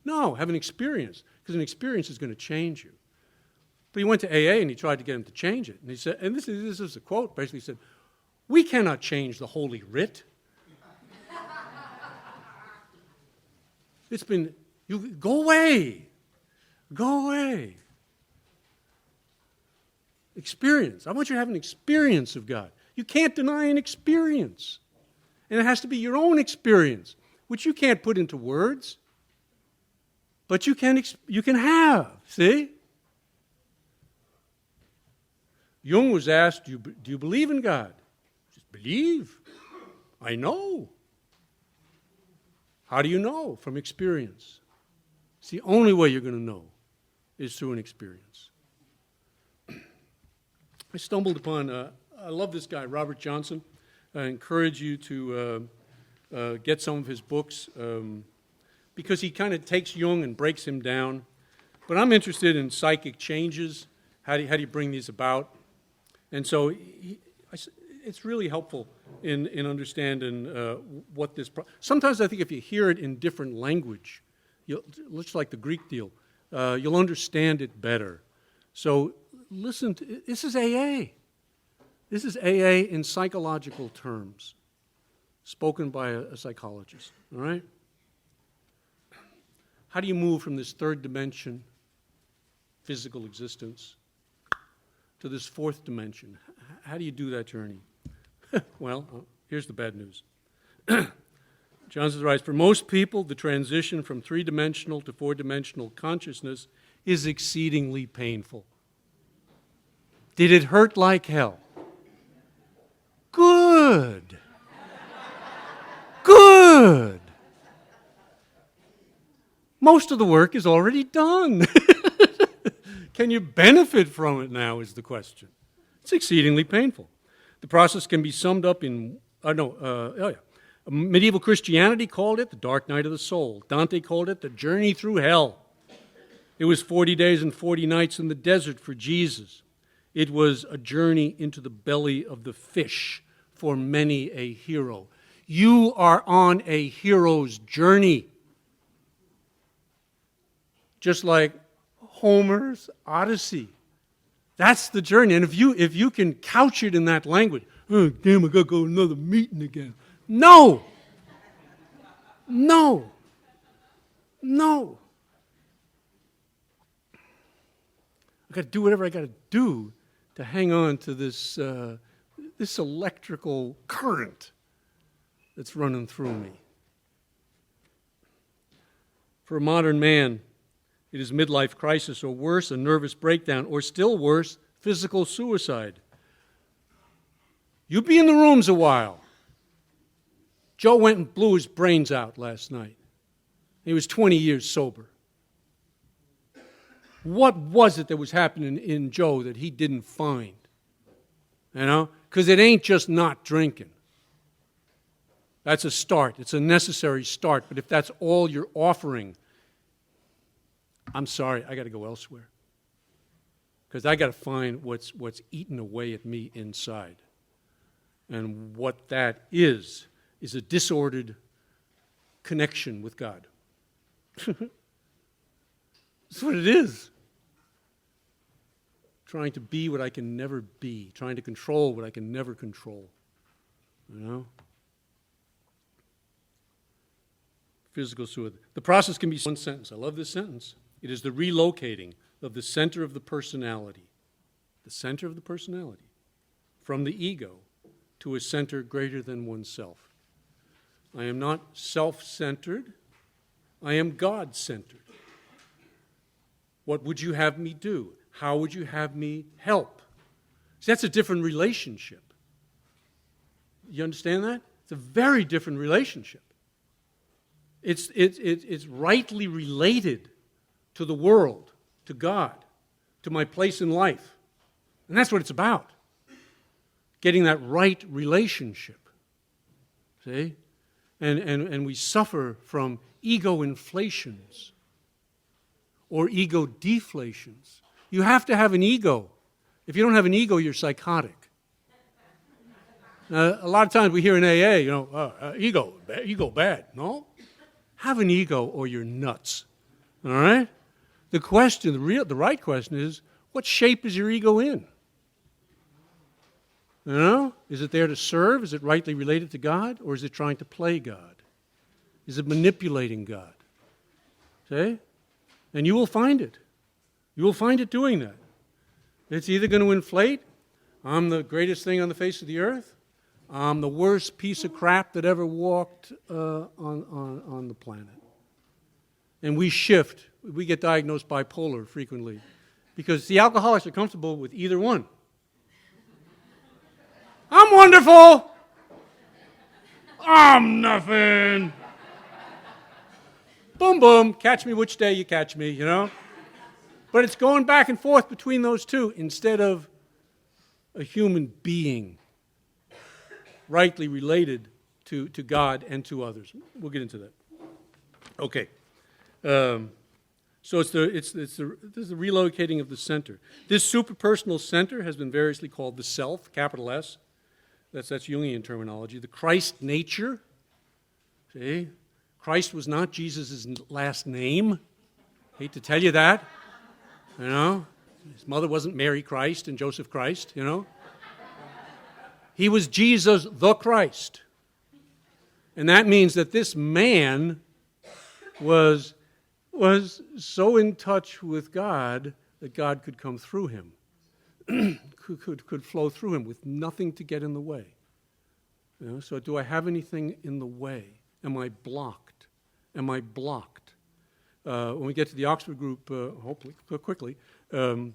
No, have an experience, because an experience is going to change you. But he went to AA and he tried to get him to change it. And he said, and this is a quote, basically said, we cannot change the Holy Writ. It's been, go away. Go away. Experience. I want you to have an experience of God. You can't deny an experience. And it has to be your own experience, which you can't put into words, but you can have. See? Jung was asked, do you believe in God? He says, believe. I know. How do you know? From experience. It's the only way you're going to know is through an experience. I stumbled upon, I love this guy, Robert Johnson. I encourage you to get some of his books because he kind of takes Jung and breaks him down. But I'm interested in psychic changes. How do you bring these about? And so it's really helpful in understanding what this... Sometimes I think if you hear it in different language, looks like the Greek deal, you'll understand it better. So listen, this is AA. This is AA in psychological terms, spoken by a psychologist, all right? How do you move from this third dimension, physical existence, to this fourth dimension? How do you do that journey? Well, here's the bad news. Johnson writes, for most people, the transition from three-dimensional to four-dimensional consciousness is exceedingly painful. Did it hurt like hell? Good. Good. Most of the work is already done. Can you benefit from it now is the question. It's exceedingly painful. The process can be summed up in, medieval Christianity called it the dark night of the soul. Dante called it the journey through hell. It was 40 days and 40 nights in the desert for Jesus. It was a journey into the belly of the fish for many a hero. You are on a hero's journey. Just like Homer's Odyssey. That's the journey. And if you can couch it in that language, oh, damn, I got to go to another meeting again. No. No. No. I got to do whatever I got to do to hang on to this this electrical current that's running through me. For a modern man, it is midlife crisis, or worse, a nervous breakdown, or still worse, physical suicide. You be in the rooms a while. Joe went and blew his brains out last night. He was 20 years sober. What was it that was happening in Joe that he didn't find? You know? Because it ain't just not drinking. That's a start. It's a necessary start. But if that's all you're offering, I'm sorry, I got to go elsewhere. Because I got to find what's eating away at me inside. And what that is a disordered connection with God. That's what it is. Trying to be what I can never be. Trying to control what I can never control. You know? Physical suicide. The process can be one sentence. I love this sentence. It is the relocating of the center of the personality. The center of the personality. From the ego to a center greater than oneself. I am not self-centered. I am God-centered. What would you have me do? How would you have me help? See, that's a different relationship. You understand that? It's a very different relationship. It's rightly related to the world, to God, to my place in life. And that's what it's about. Getting that right relationship. See? And we suffer from ego inflations or ego deflations. You have to have an ego. If you don't have an ego, you're psychotic. A lot of times we hear in AA, ego bad. No? Have an ego or you're nuts. All right? The right question is, what shape is your ego in? You know? Is it there to serve? Is it rightly related to God? Or is it trying to play God? Is it manipulating God? See? And you will find it. You will find it doing that. It's either going to inflate, I'm the greatest thing on the face of the earth, I'm the worst piece of crap that ever walked on the planet. And we shift. We get diagnosed bipolar frequently because the alcoholics are comfortable with either one. I'm wonderful. I'm nothing. Boom, boom. Catch me which day you catch me, you know. But it's going back and forth between those two instead of a human being rightly related to God and to others. We'll get into that. Okay. So this is the relocating of the center. This superpersonal center has been variously called the self, capital S. That's Jungian terminology. The Christ nature. See? Christ was not Jesus' last name. Hate to tell you that. You know? His mother wasn't Mary Christ and Joseph Christ, you know? He was Jesus the Christ. And that means that this man was so in touch with God that God could come through him, could flow through him with nothing to get in the way. You know, so do I have anything in the way? Am I blocked? Am I blocked? When we get to the Oxford group, hopefully, quickly, Bookman,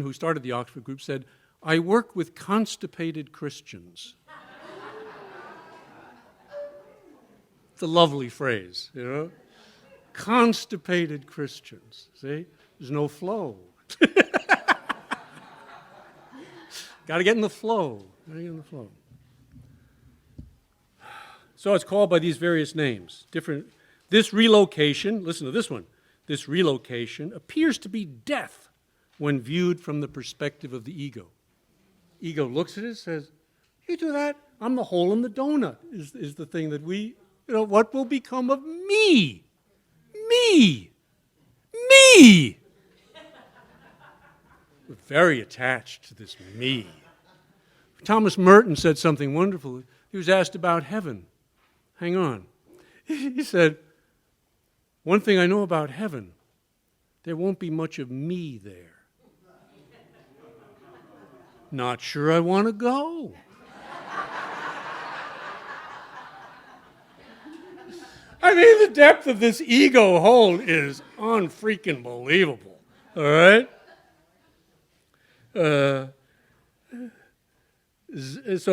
who started the Oxford group, said, I work with constipated Christians. It's a lovely phrase, you know. Constipated Christians. See? There's no flow. Got to get in the flow. So it's called by these various names. This relocation, listen to this one. This relocation appears to be death when viewed from the perspective of the ego. Ego looks at it and says, you do that? I'm the hole in the donut, is the thing that we, what will become of me? Me! We're very attached to this me. Thomas Merton said something wonderful. He was asked about heaven. Hang on. He said, one thing I know about heaven, there won't be much of me there. Not sure I want to go. I mean, the depth of this ego hold is unfreaking believable. All right? So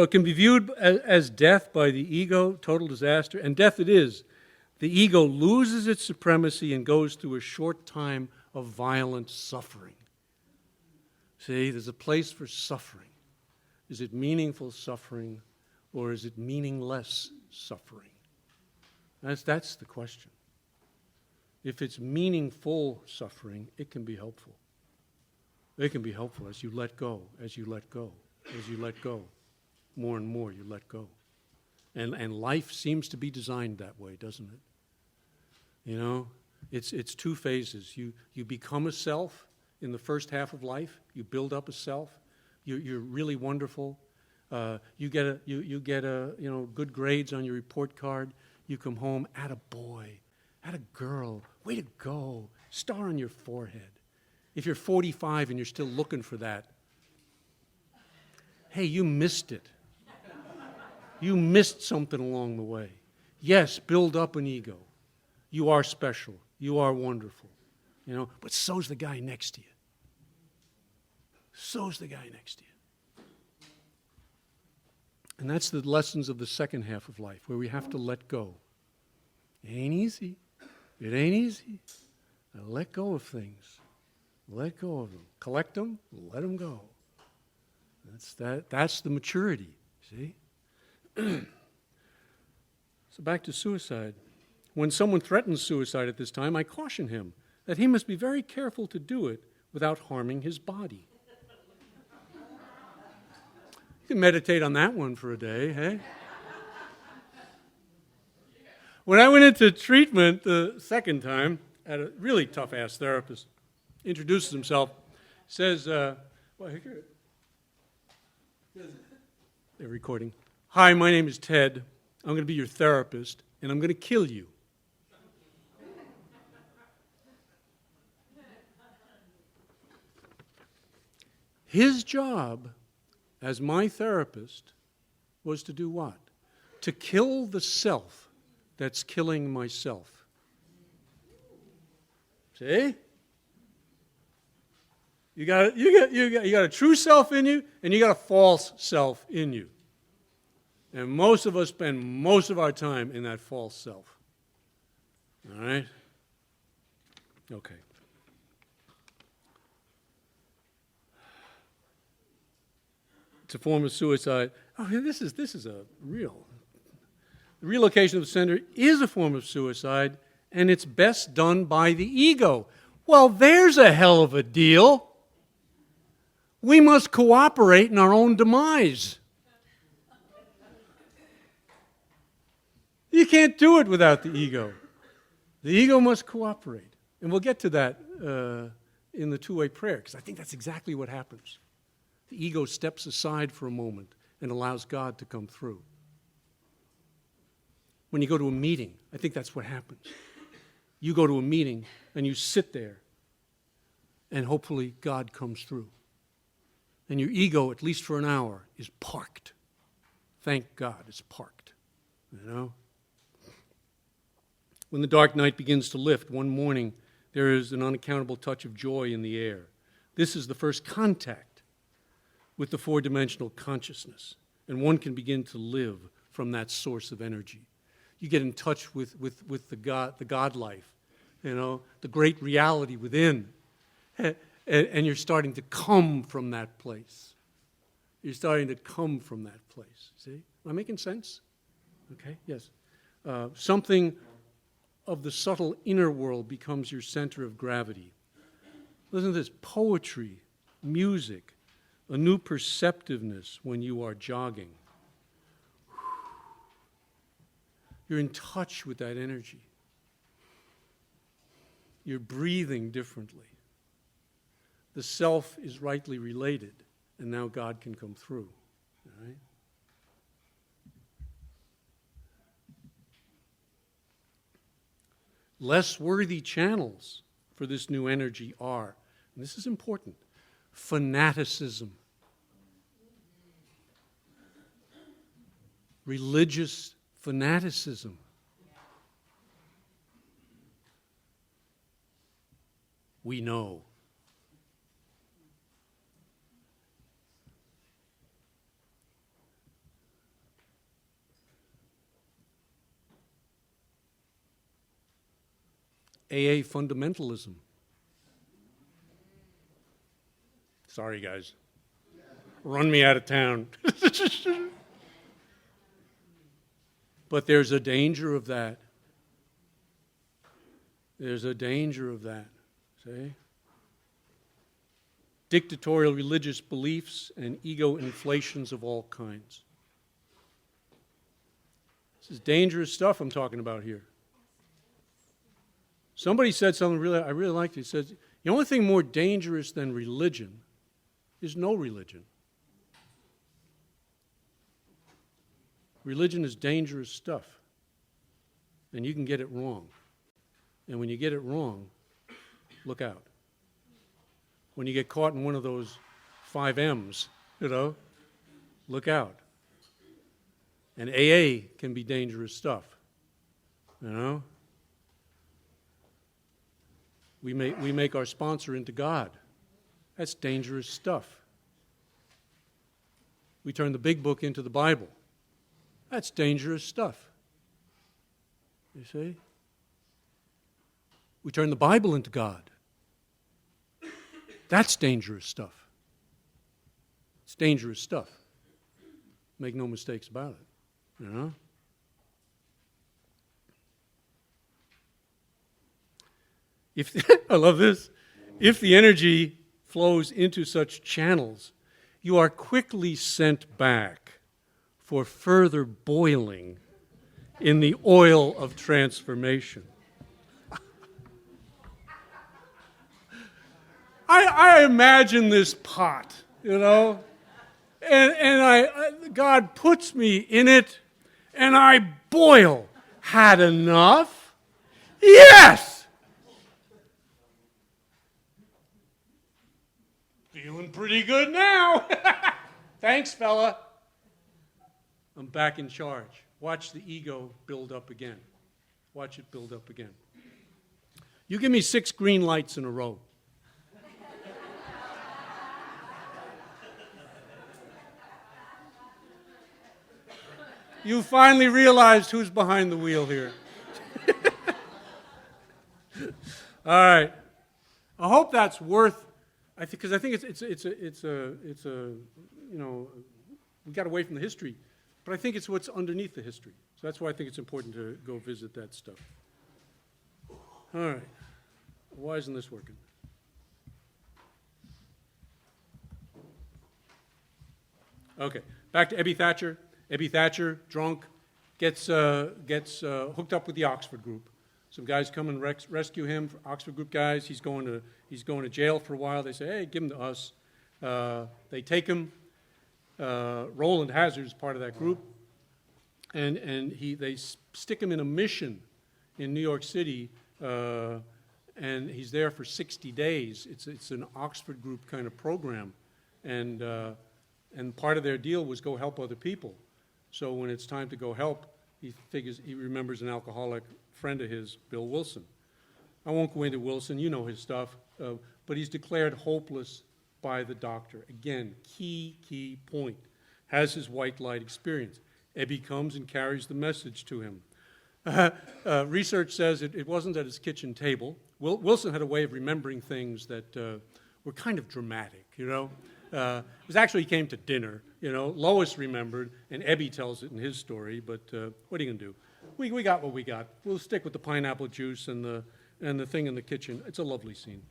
it can be viewed as death by the ego, total disaster, and death it is. The ego loses its supremacy and goes through a short time of violent suffering. See, there's a place for suffering. Is it meaningful suffering or is it meaningless suffering? That's the question. If it's meaningful suffering, it can be helpful. It can be helpful as you let go, as you let go. More and more you let go. And life seems to be designed that way, doesn't it? You know, it's two phases. You become a self in the first half of life. You build up a self. You're really wonderful. You get good grades on your report card. You come home, atta boy, atta girl, way to go, star on your forehead. If you're 45 and you're still looking for that, hey, you missed it. You missed something along the way. Yes, build up an ego. You are special. You are wonderful. You know, but so's the guy next to you. So's the guy next to you. And that's the lessons of the second half of life, where we have to let go. It ain't easy. It ain't easy. Let go of things. Let go of them. Collect them, let them go. That's the maturity, see? So back to suicide. When someone threatens suicide at this time, I caution him that he must be very careful to do it without harming his body. You can meditate on that one for a day, hey? When I went into treatment the second time, at a really tough-ass therapist, introduces himself, says, they're recording. Hi, my name is Ted. I'm going to be your therapist, and I'm going to kill you. His job as my therapist was to do what? To kill the self that's killing myself. See? You got a true self in you, and you got a false self in you. And most of us spend most of our time in that false self. All right? Okay. It's a form of suicide. Oh, this is a real. The relocation of the sender is a form of suicide, and it's best done by the ego. Well, there's a hell of a deal. We must cooperate in our own demise. You can't do it without the ego. The ego must cooperate. And we'll get to that in the two-way prayer, because I think that's exactly what happens. The ego steps aside for a moment and allows God to come through. When you go to a meeting, I think that's what happens. You go to a meeting and you sit there, and hopefully God comes through. And your ego, at least for an hour, is parked. Thank God it's parked. You know? When the dark night begins to lift, one morning there is an unaccountable touch of joy in the air. This is the first contact with the four-dimensional consciousness, and one can begin to live from that source of energy. You get in touch with the God life, you know, the great reality within, and you're starting to come from that place. You're starting to come from that place. See? Am I making sense? Okay, yes. Something of the subtle inner world becomes your center of gravity. Listen to this: poetry, music, a new perceptiveness when you are jogging. You're in touch with that energy. You're breathing differently. The self is rightly related, and now God can come through. All right? Less worthy channels for this new energy are, and this is important, fanaticism, religious fanaticism. We know. AA fundamentalism. Sorry, guys. Run me out of town. But there's a danger of that. There's a danger of that. See? Dictatorial religious beliefs and ego inflations of all kinds. This is dangerous stuff I'm talking about here. Somebody said something I really liked. He said, the only thing more dangerous than religion is no religion. Religion is dangerous stuff, and you can get it wrong. And when you get it wrong, look out. When you get caught in one of those 5 M's, you know, look out. And AA can be dangerous stuff, you know? We make our sponsor into God. That's dangerous stuff. We turn the big book into the Bible. That's dangerous stuff. You see? We turn the Bible into God. That's dangerous stuff. It's dangerous stuff. Make no mistakes about it, you know? I love this. If the energy flows into such channels, you are quickly sent back for further boiling in the oil of transformation. I imagine this pot, you know, and God puts me in it, and I boil. Had enough? Yes! Feeling pretty good now. Thanks, fella. I'm back in charge. Watch the ego build up again. Watch it build up again. You give me 6 green lights in a row. You finally realized who's behind the wheel here. All right. I hope that's worth. Because I think it's a you know, we got away from the history, but I think it's what's underneath the history. So that's why I think it's important to go visit that stuff. All right. Why isn't this working? Okay. Back to Ebby Thatcher. Ebby Thatcher, drunk, gets hooked up with the Oxford group. Some guys come and rescue him, Oxford group guys. He's going to jail for a while. They say, hey, give him to us. They take him. Roland Hazard is part of that group. And they stick him in a mission in New York City, and he's there for 60 days. It's an Oxford group kind of program. And part of their deal was go help other people. So when it's time to go help, he remembers an alcoholic friend of his, Bill Wilson. I won't go into Wilson, you know his stuff, but he's declared hopeless by the doctor. Again, key point. Has his white light experience. Ebby comes and carries the message to him. Research says it wasn't at his kitchen table. Wilson had a way of remembering things that were kind of dramatic, you know. It was actually, he came to dinner, you know. Lois remembered, and Ebby tells it in his story, but what are you going to do? We got what we got. We'll stick with the pineapple juice and the thing in the kitchen. It's a lovely scene.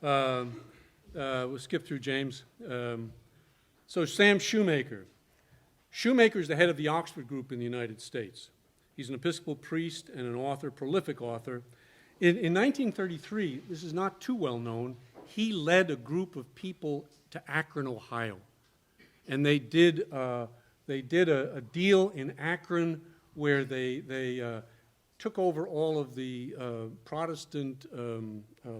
We'll skip through James. So Sam Shoemaker. Shoemaker is the head of the Oxford group in the United States. He's an Episcopal priest and an author, prolific author. In 1933, this is not too well known, he led a group of people to Akron, Ohio. And they did a deal in Akron where they took over all of the Protestant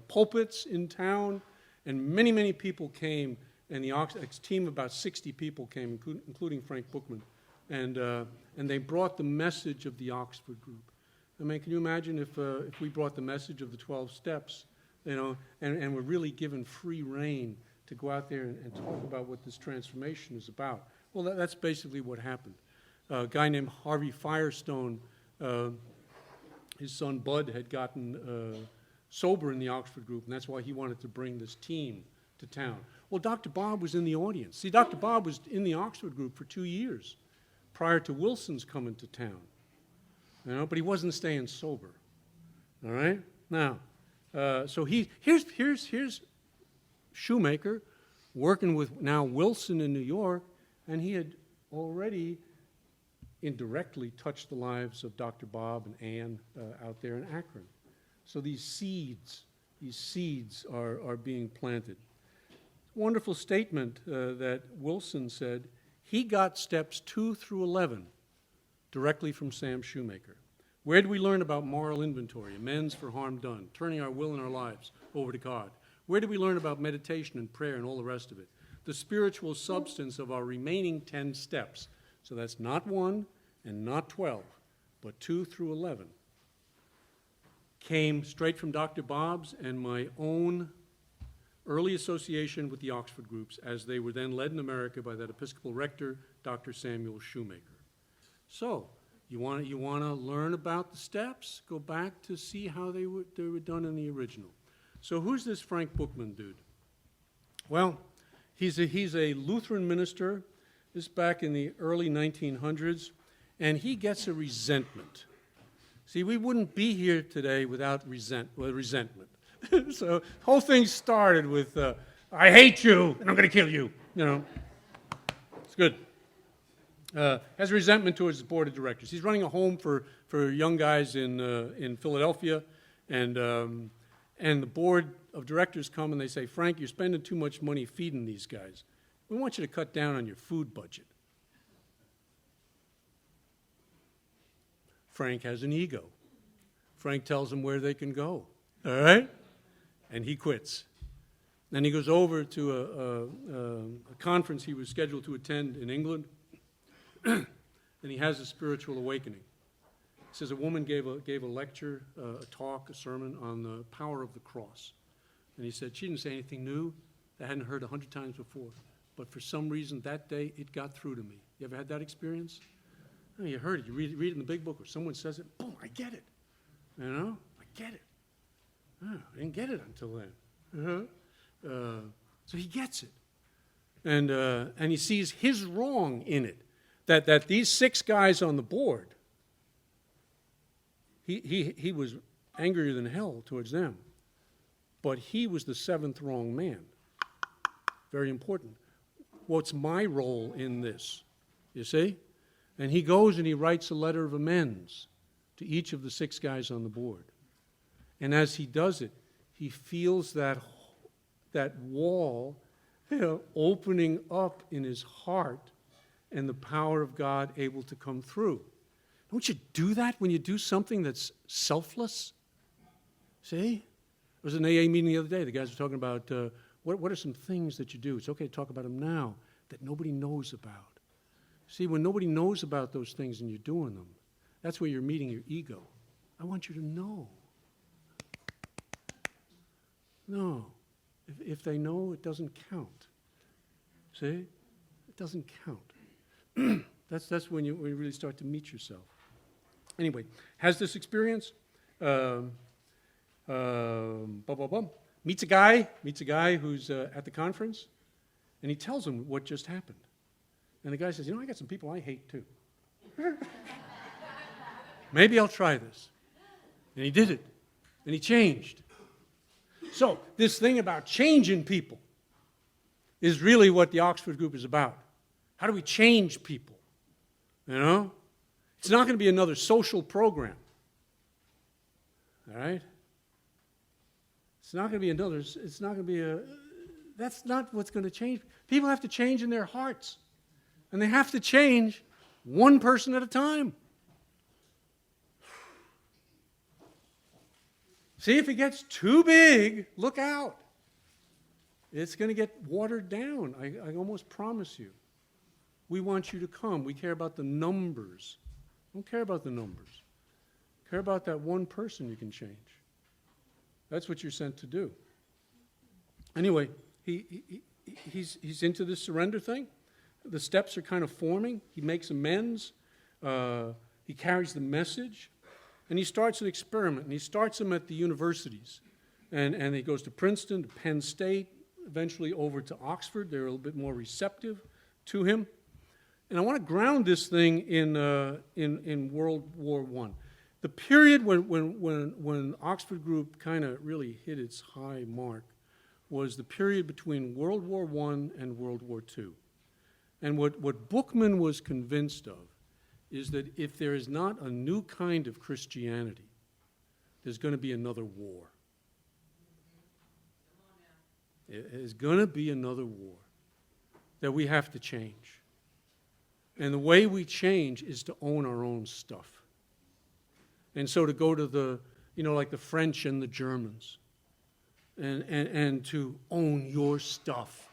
pulpits in town, and many people came, and a team of about 60 people came, including Frank Bookman, and they brought the message of the Oxford group. I mean, can you imagine if we brought the message of the 12 steps, you know, and were really given free rein to go out there and talk about what this transformation is about? Well, that's basically what happened. A guy named Harvey Firestone, his son Bud had gotten sober in the Oxford group, and that's why he wanted to bring this team to town. Well, Dr. Bob was in the audience. See, Dr. Bob was in the Oxford group for 2 years prior to Wilson's coming to town, you know, but he wasn't staying sober. All right? Now, so here's Shoemaker working with now Wilson in New York, and he had already indirectly touched the lives of Dr. Bob and Ann out there in Akron. So these seeds are being planted. Wonderful statement that Wilson said. He got steps 2 through 11 directly from Sam Shoemaker. Where do we learn about moral inventory, amends for harm done, turning our will and our lives over to God? Where do we learn about meditation and prayer and all the rest of it? The spiritual substance of our remaining 10 steps. So that's not 1 and not 12, but 2 through 11. Came straight from Dr. Bob's and my own early association with the Oxford groups, as they were then led in America by that Episcopal rector, Dr. Samuel Shoemaker. So, you want to learn about the steps? Go back to see how they were done in the original. So who's this Frank Bookman dude? Well, he's a Lutheran minister. This is back in the early 1900s, and he gets a resentment. See, we wouldn't be here today without resentment. So the whole thing started with, I hate you, and I'm going to kill you. You know, it's good. Has resentment towards the board of directors. He's running a home for young guys in Philadelphia, and the board of directors come and they say, Frank, you're spending too much money feeding these guys. We want you to cut down on your food budget. Frank has an ego. Frank tells them where they can go, all right? And he quits. Then he goes over to a conference he was scheduled to attend in England, and he has a spiritual awakening. He says a woman gave a lecture, a talk, a sermon on the power of the cross. And he said she didn't say anything new that I hadn't heard 100 times before. But for some reason that day it got through to me. You ever had that experience? Oh, you heard it. You read it in the big book, or someone says it. Boom, I get it. You know, I get it. Oh, I didn't get it until then. So he gets it, and he sees his wrong in it. That these 6 guys on the board, he was angrier than hell towards them, but he was the 7th wrong man. Very important. What's my role in this? You see? And he goes and he writes a letter of amends to each of the 6 guys on the board. And as he does it, he feels that wall, opening up in his heart, and the power of God able to come through. Don't you do that when you do something that's selfless? See? There was an AA meeting the other day. The guys were talking about what are some things that you do. It's okay to talk about them now that nobody knows about. See, when nobody knows about those things and you're doing them, that's where you're meeting your ego. I want you to know. No. If they know, it doesn't count. See? It doesn't count. That's when you really start to meet yourself. Anyway, has this experience. Meets a guy who's at the conference, and he tells him what just happened. And the guy says, I got some people I hate too. Maybe I'll try this. And he did it. And he changed. So this thing about changing people is really what the Oxford group is about. How do we change people? It's not going to be another social program. All right? It's not going to be that's not what's going to change. People have to change in their hearts. And they have to change one person at a time. See, if it gets too big, look out. It's going to get watered down. I almost promise you. We want you to come. We care about the numbers. Don't care about the numbers. Care about that one person you can change. That's what you're sent to do. Anyway, he's into this surrender thing. The steps are kind of forming. He makes amends. He carries the message. And he starts an experiment. And he starts them at the universities. And he goes to Princeton, to Penn State, eventually over to Oxford. They're a little bit more receptive to him. And I want to ground this thing in World War I. The period when Oxford Group kind of really hit its high mark was the period between World War I and World War II. And what Bookman was convinced of is that if there is not a new kind of Christianity, there's going to be another war. There's going to be another war that we have to change. And the way we change is to own our own stuff. And so to go to the, like the French and the Germans, and to own your stuff.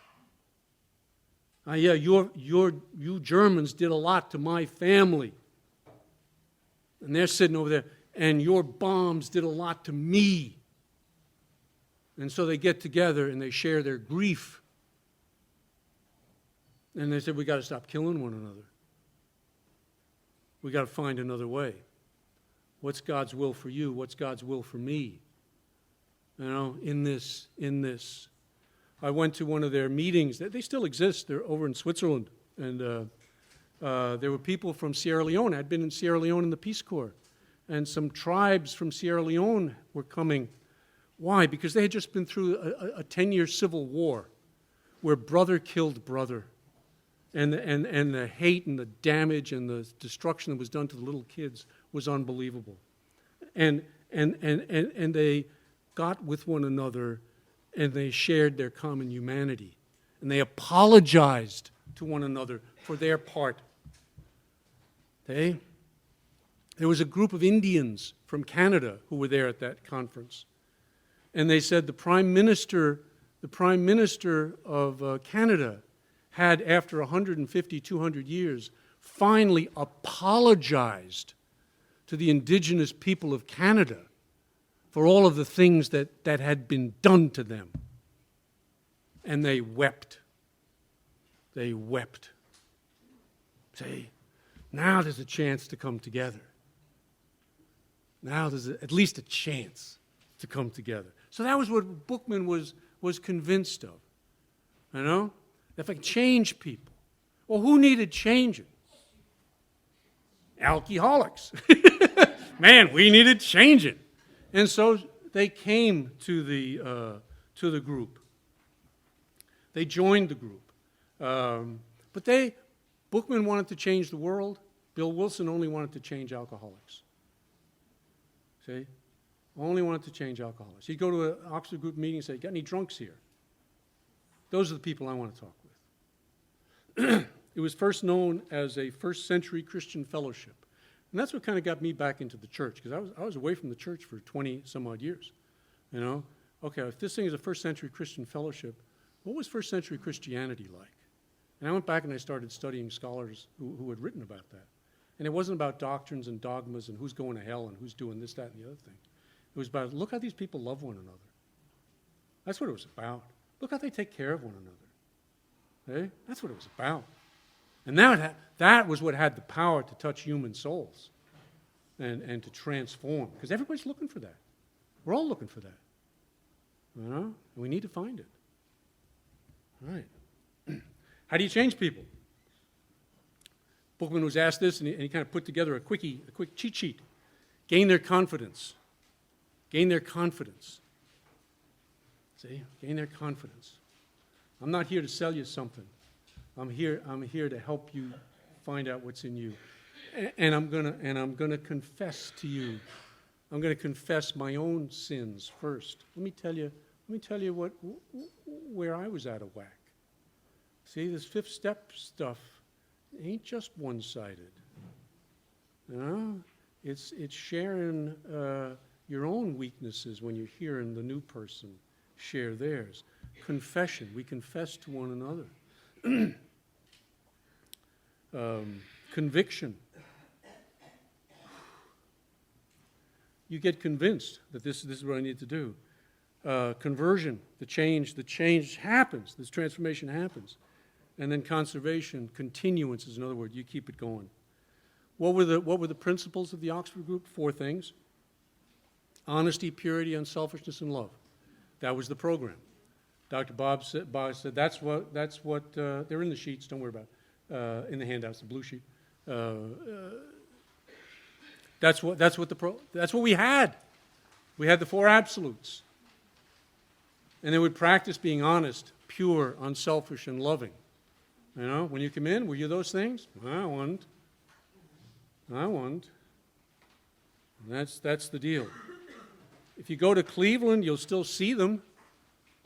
Yeah, you Germans did a lot to my family. And they're sitting over there, and your bombs did a lot to me. And so they get together and they share their grief. And they said, we got to stop killing one another. We got to find another way. What's God's will for you? What's God's will for me? You know, in this. I went to one of their meetings. They still exist. They're over in Switzerland. And there were people from Sierra Leone. I'd been in Sierra Leone in the Peace Corps. And some tribes from Sierra Leone were coming. Why? Because they had just been through a 10-year civil war where brother killed brother. And the hate and the damage and the destruction that was done to the little kids was unbelievable. And they got with one another and they shared their common humanity. And they apologized to one another for their part. Okay? There was a group of Indians from Canada who were there at that conference. And they said the Prime Minister of Canada had, after 150, 200 years, finally apologized to the indigenous people of Canada for all of the things that had been done to them. And they wept. They wept. See, now there's a chance to come together. Now there's at least a chance to come together. So that was what Bookman was convinced of. You know? If I change people. Well, who needed changing? Alcoholics. Man, we needed changing. And so they came to the group. They joined the group. But Bookman wanted to change the world. Bill Wilson only wanted to change alcoholics. See? Only wanted to change alcoholics. He'd go to an Oxford group meeting and say, got any drunks here? Those are the people I want to talk with. It was first known as a first century Christian fellowship. And that's what kind of got me back into the church, because I was away from the church for 20 some odd years. You know, okay, if this thing is a first century Christian fellowship, what was first century Christianity like? And I went back and I started studying scholars who had written about that. And it wasn't about doctrines and dogmas and who's going to hell and who's doing this, that, and the other thing. It was about, look how these people love one another. That's what it was about. Look how they take care of one another. Okay? That's what it was about. And that was what had the power to touch human souls and to transform. Because everybody's looking for that. We're all looking for that. You know? And we need to find it. All right. How do you change people? Bookman was asked this, and he kind of put together a quick cheat sheet. Gain their confidence. Gain their confidence. See? Gain their confidence. I'm not here to sell you something. I'm here to help you find out what's in you. And I'm gonna confess to you. I'm gonna confess my own sins first. Let me tell you where I was out of whack. See, this fifth step stuff ain't just one-sided. You know? It's sharing your own weaknesses when you're hearing the new person share theirs. Confession. We confess to one another. Conviction. You get convinced that this is what I need to do. Conversion. The change happens. This transformation happens. And then conservation, continuance is another word. You keep it going. What were the principles of the Oxford group? 4 things. Honesty, purity, unselfishness, and love. That was the program. Dr. Bob said that's what they're in the sheets. Don't worry about it. In the handouts, the blue sheet. That's what we had. We had the 4 absolutes, and they would practice being honest, pure, unselfish, and loving. You know, when you come in, were you those things? I wasn't. And that's the deal. If you go to Cleveland, you'll still see them,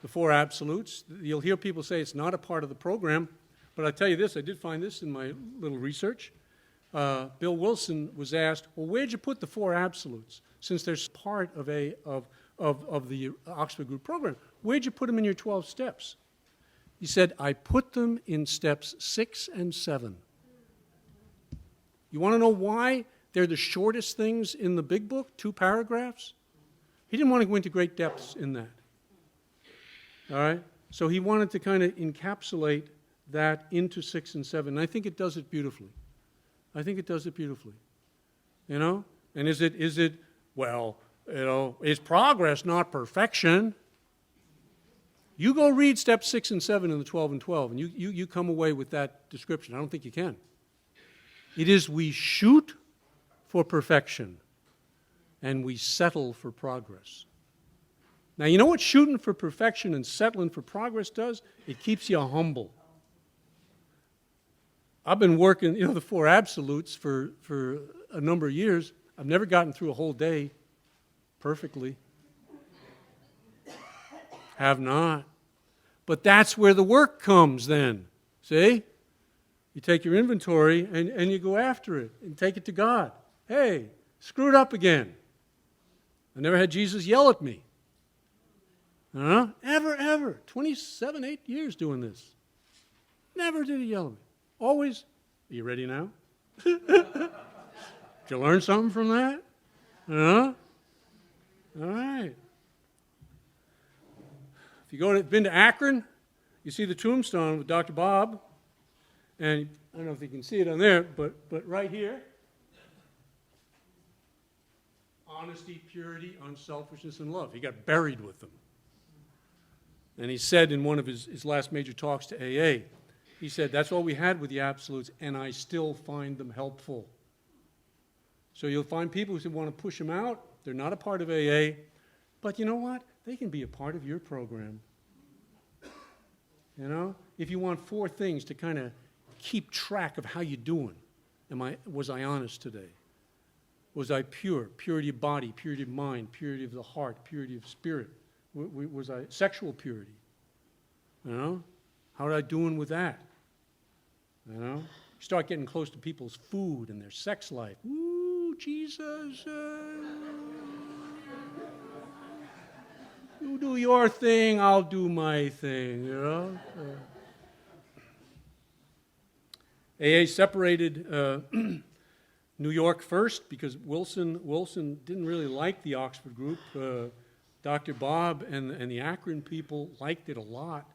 the 4 absolutes. You'll hear people say it's not a part of the program, but I tell you this, I did find this in my little research. Bill Wilson was asked, well, where'd you put the 4 absolutes? Since they're part of the Oxford Group program, where'd you put them in your 12 steps? He said, I put them in steps 6 and 7. You want to know why they're the shortest things in the big book, 2 paragraphs? He didn't want to go into great depths in that. All right? So he wanted to kind of encapsulate that into 6 and 7. And I think it does it beautifully. I think it does it beautifully. You know? And is it, well, you know, is progress not perfection? You go read steps 6 and 7 in the 12 and 12, and you come away with that description. I don't think you can. It is we shoot for perfection, and we settle for progress. Now, you know what shooting for perfection and settling for progress does? It keeps you humble. I've been working, the 4 absolutes for a number of years. I've never gotten through a whole day perfectly. Have not. But that's where the work comes then. See? You take your inventory and you go after it and take it to God. Hey, screwed up again. I never had Jesus yell at me. Ever. 27, 8 years doing this. Never did he yell at me. Always, are you ready now? Did you learn something from that? All right. If you've been to Akron, you see the tombstone with Dr. Bob, and I don't know if you can see it on there, but right here, honesty, purity, unselfishness, and love. He got buried with them. And he said in one of his last major talks to AA, he said, that's all we had with the absolutes, and I still find them helpful. So you'll find people who want to push them out. They're not a part of AA. But you know what? They can be a part of your program. If you want 4 things to kind of keep track of how you're doing. Was I honest today? Was I pure? Purity of body, purity of mind, purity of the heart, purity of spirit. Was I sexual purity? How are I doing with that? You start getting close to people's food and their sex life. Ooh, Jesus. You do your thing, I'll do my thing, AA separated New York first because Wilson didn't really like the Oxford group. Dr. Bob and the Akron people liked it a lot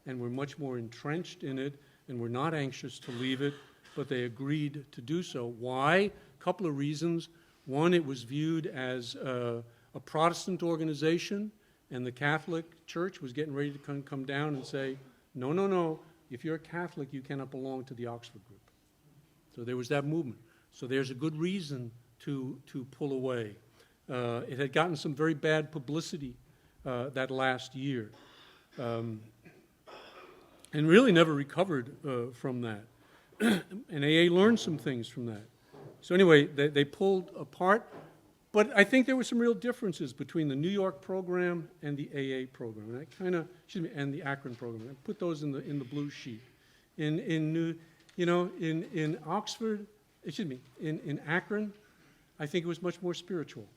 and were much more entrenched in it and were not anxious to leave it, but they agreed to do so. Why? A couple of reasons. One, it was viewed as a Protestant organization, and the Catholic Church was getting ready to come down and say, no, if you're a Catholic, you cannot belong to the Oxford group. So there was that movement. So there's a good reason to pull away. It had gotten some very bad publicity that last year, and really never recovered from that. And AA learned some things from that. So anyway, they pulled apart. But I think there were some real differences between the New York program and the AA program, and the Akron program. I put those in the blue sheet. In Akron, I think it was much more spiritual.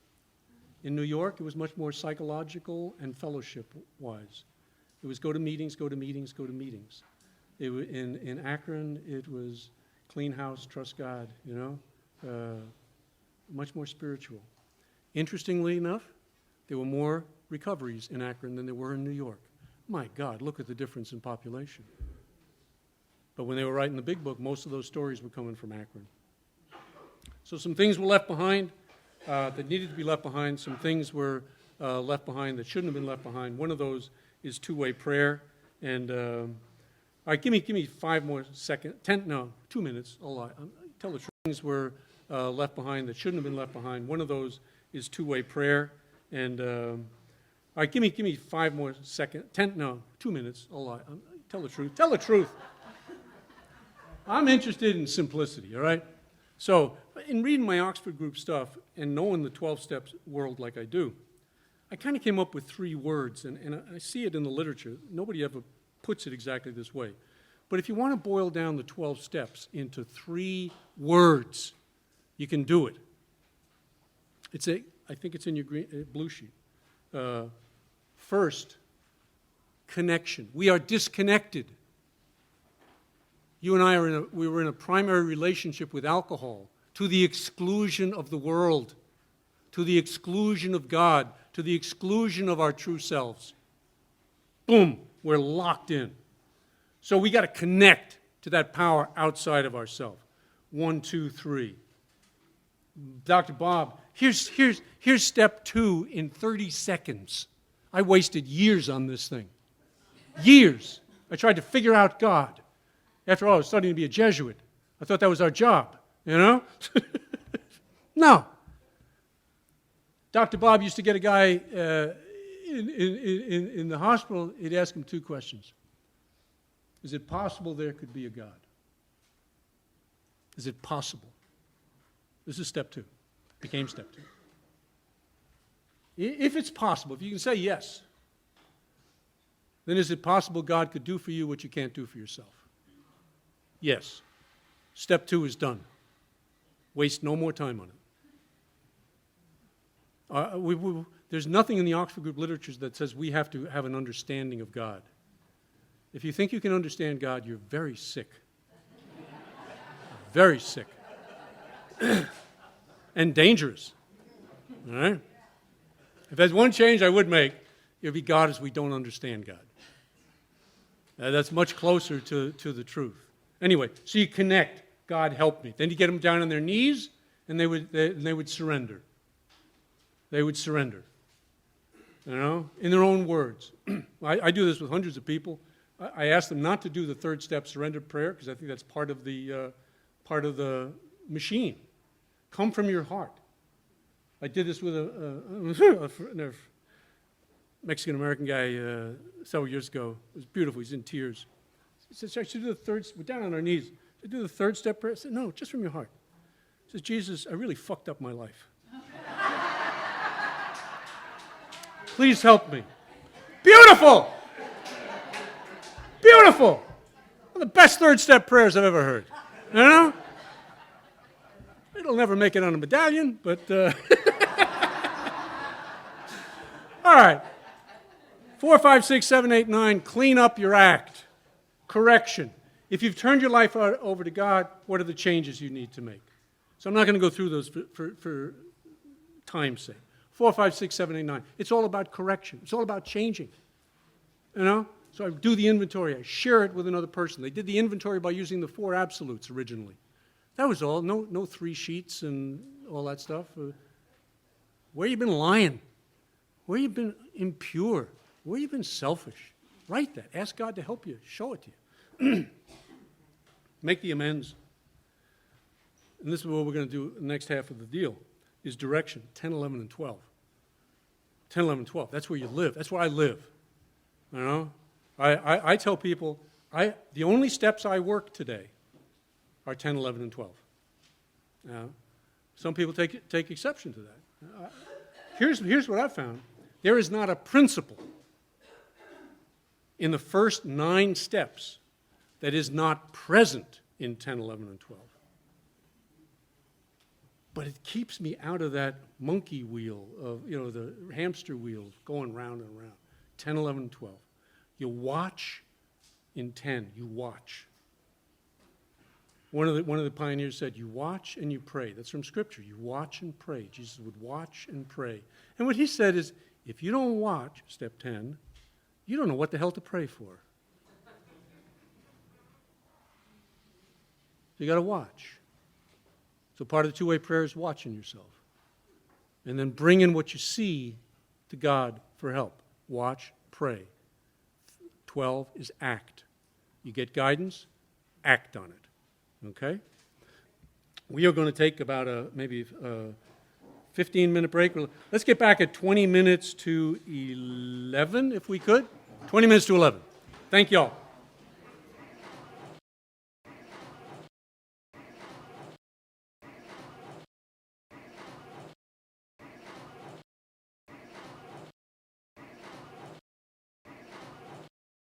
In New York, it was much more psychological and fellowship-wise. It was go to meetings. In Akron, it was clean house, trust God. Much more spiritual. Interestingly enough, there were more recoveries in Akron than there were in New York. My God, look at the difference in population. But when they were writing the big book, most of those stories were coming from Akron. So some things were left behind that needed to be left behind. Some things were left behind that shouldn't have been left behind. One of those is two-way prayer. And all right, give me 5 more seconds. 2 minutes. I'll lie. Tell the truth. Things were left behind that shouldn't have been left behind. One of those is two-way prayer. And all right, give me 5 more seconds. 2 minutes. I'll lie. Tell the truth. Tell the truth. I'm interested in simplicity, all right? So in reading my Oxford group stuff and knowing the 12 steps world like I do, I kind of came up with 3 words, and I see it in the literature. Nobody ever puts it exactly this way. But if you want to boil down the 12 steps into 3 words, you can do it. I think it's in your blue sheet. First, connection. We are disconnected You and I we were in a primary relationship with alcohol to the exclusion of the world, to the exclusion of God, to the exclusion of our true selves. Boom, we're locked in. So we got to connect to that power outside of ourselves. 1, 2, 3. Dr. Bob, here's step 2 in 30 seconds. I wasted years on this thing. Years. I tried to figure out God. After all, I was studying to be a Jesuit. I thought that was our job, you know? No. Dr. Bob used to get a guy in the hospital. He'd ask him 2 questions. Is it possible there could be a God? Is it possible? This is step 2. Became step 2. If it's possible, if you can say yes, then is it possible God could do for you what you can't do for yourself? Yes. Step 2 is done. Waste no more time on it. There's nothing in the Oxford Group literature that says we have to have an understanding of God. If you think you can understand God, you're very sick. Very sick. And dangerous. All right? If there's one change I would make, it would be God as we don't understand God. That's much closer to the truth. Anyway, so you connect. God help me. Then you get them down on their knees, and they would surrender. They would surrender. You know, in their own words. I do this with hundreds of people. I ask them not to do the 3rd step surrender prayer because I think that's part of the machine. Come from your heart. I did this with a Mexican-American guy several years ago. It was beautiful. He's in tears. He said, I should do the 3rd, we're down on our knees. Should I do the 3rd step prayer? I said, no, just from your heart. He says, Jesus, I really fucked up my life. Please help me. Beautiful! Beautiful! One of the best 3rd step prayers I've ever heard. You know? It'll never make it on a medallion, but... All right. 4, 5, 6, 7, 8, 9, clean up your act. Correction. If you've turned your life over to God, what are the changes you need to make? So I'm not going to go through those for time's sake. 4, 5, 6, 7, 8, 9. It's all about correction. It's all about changing. You know? So I do the inventory. I share it with another person. They did the inventory by using the 4 absolutes originally. That was all. No 3 sheets and all that stuff. Where you been lying? Where you been impure? Where you been selfish? Write that. Ask God to help you. Show it to you. Make the amends. And this is what we're going to do the next half of the deal, is direction, 10, 11, and 12. 10, 11, 12. That's where you live. That's where I live. You know? I tell people, the only steps I work today are 10, 11, and 12. Some people take exception to that. Here's what I've found. There is not a principle in the first 9 steps that is not present in 10, 11, and 12. But it keeps me out of that monkey wheel of, the hamster wheel going round and round. 10, 11, 12. You watch in 10. You watch. One of the pioneers said, you watch and you pray. That's from Scripture. You watch and pray. Jesus would watch and pray. And what he said is, if you don't watch, step 10, you don't know what the hell to pray for. So you got to watch. So part of the 2-way prayer is watching yourself. And then bringing what you see to God for help. Watch, pray. 12 is act. You get guidance, act on it. Okay? We are going to take about maybe a 15-minute break. Let's get back at 20 minutes to 11, if we could. 20 minutes to 11. Thank you all.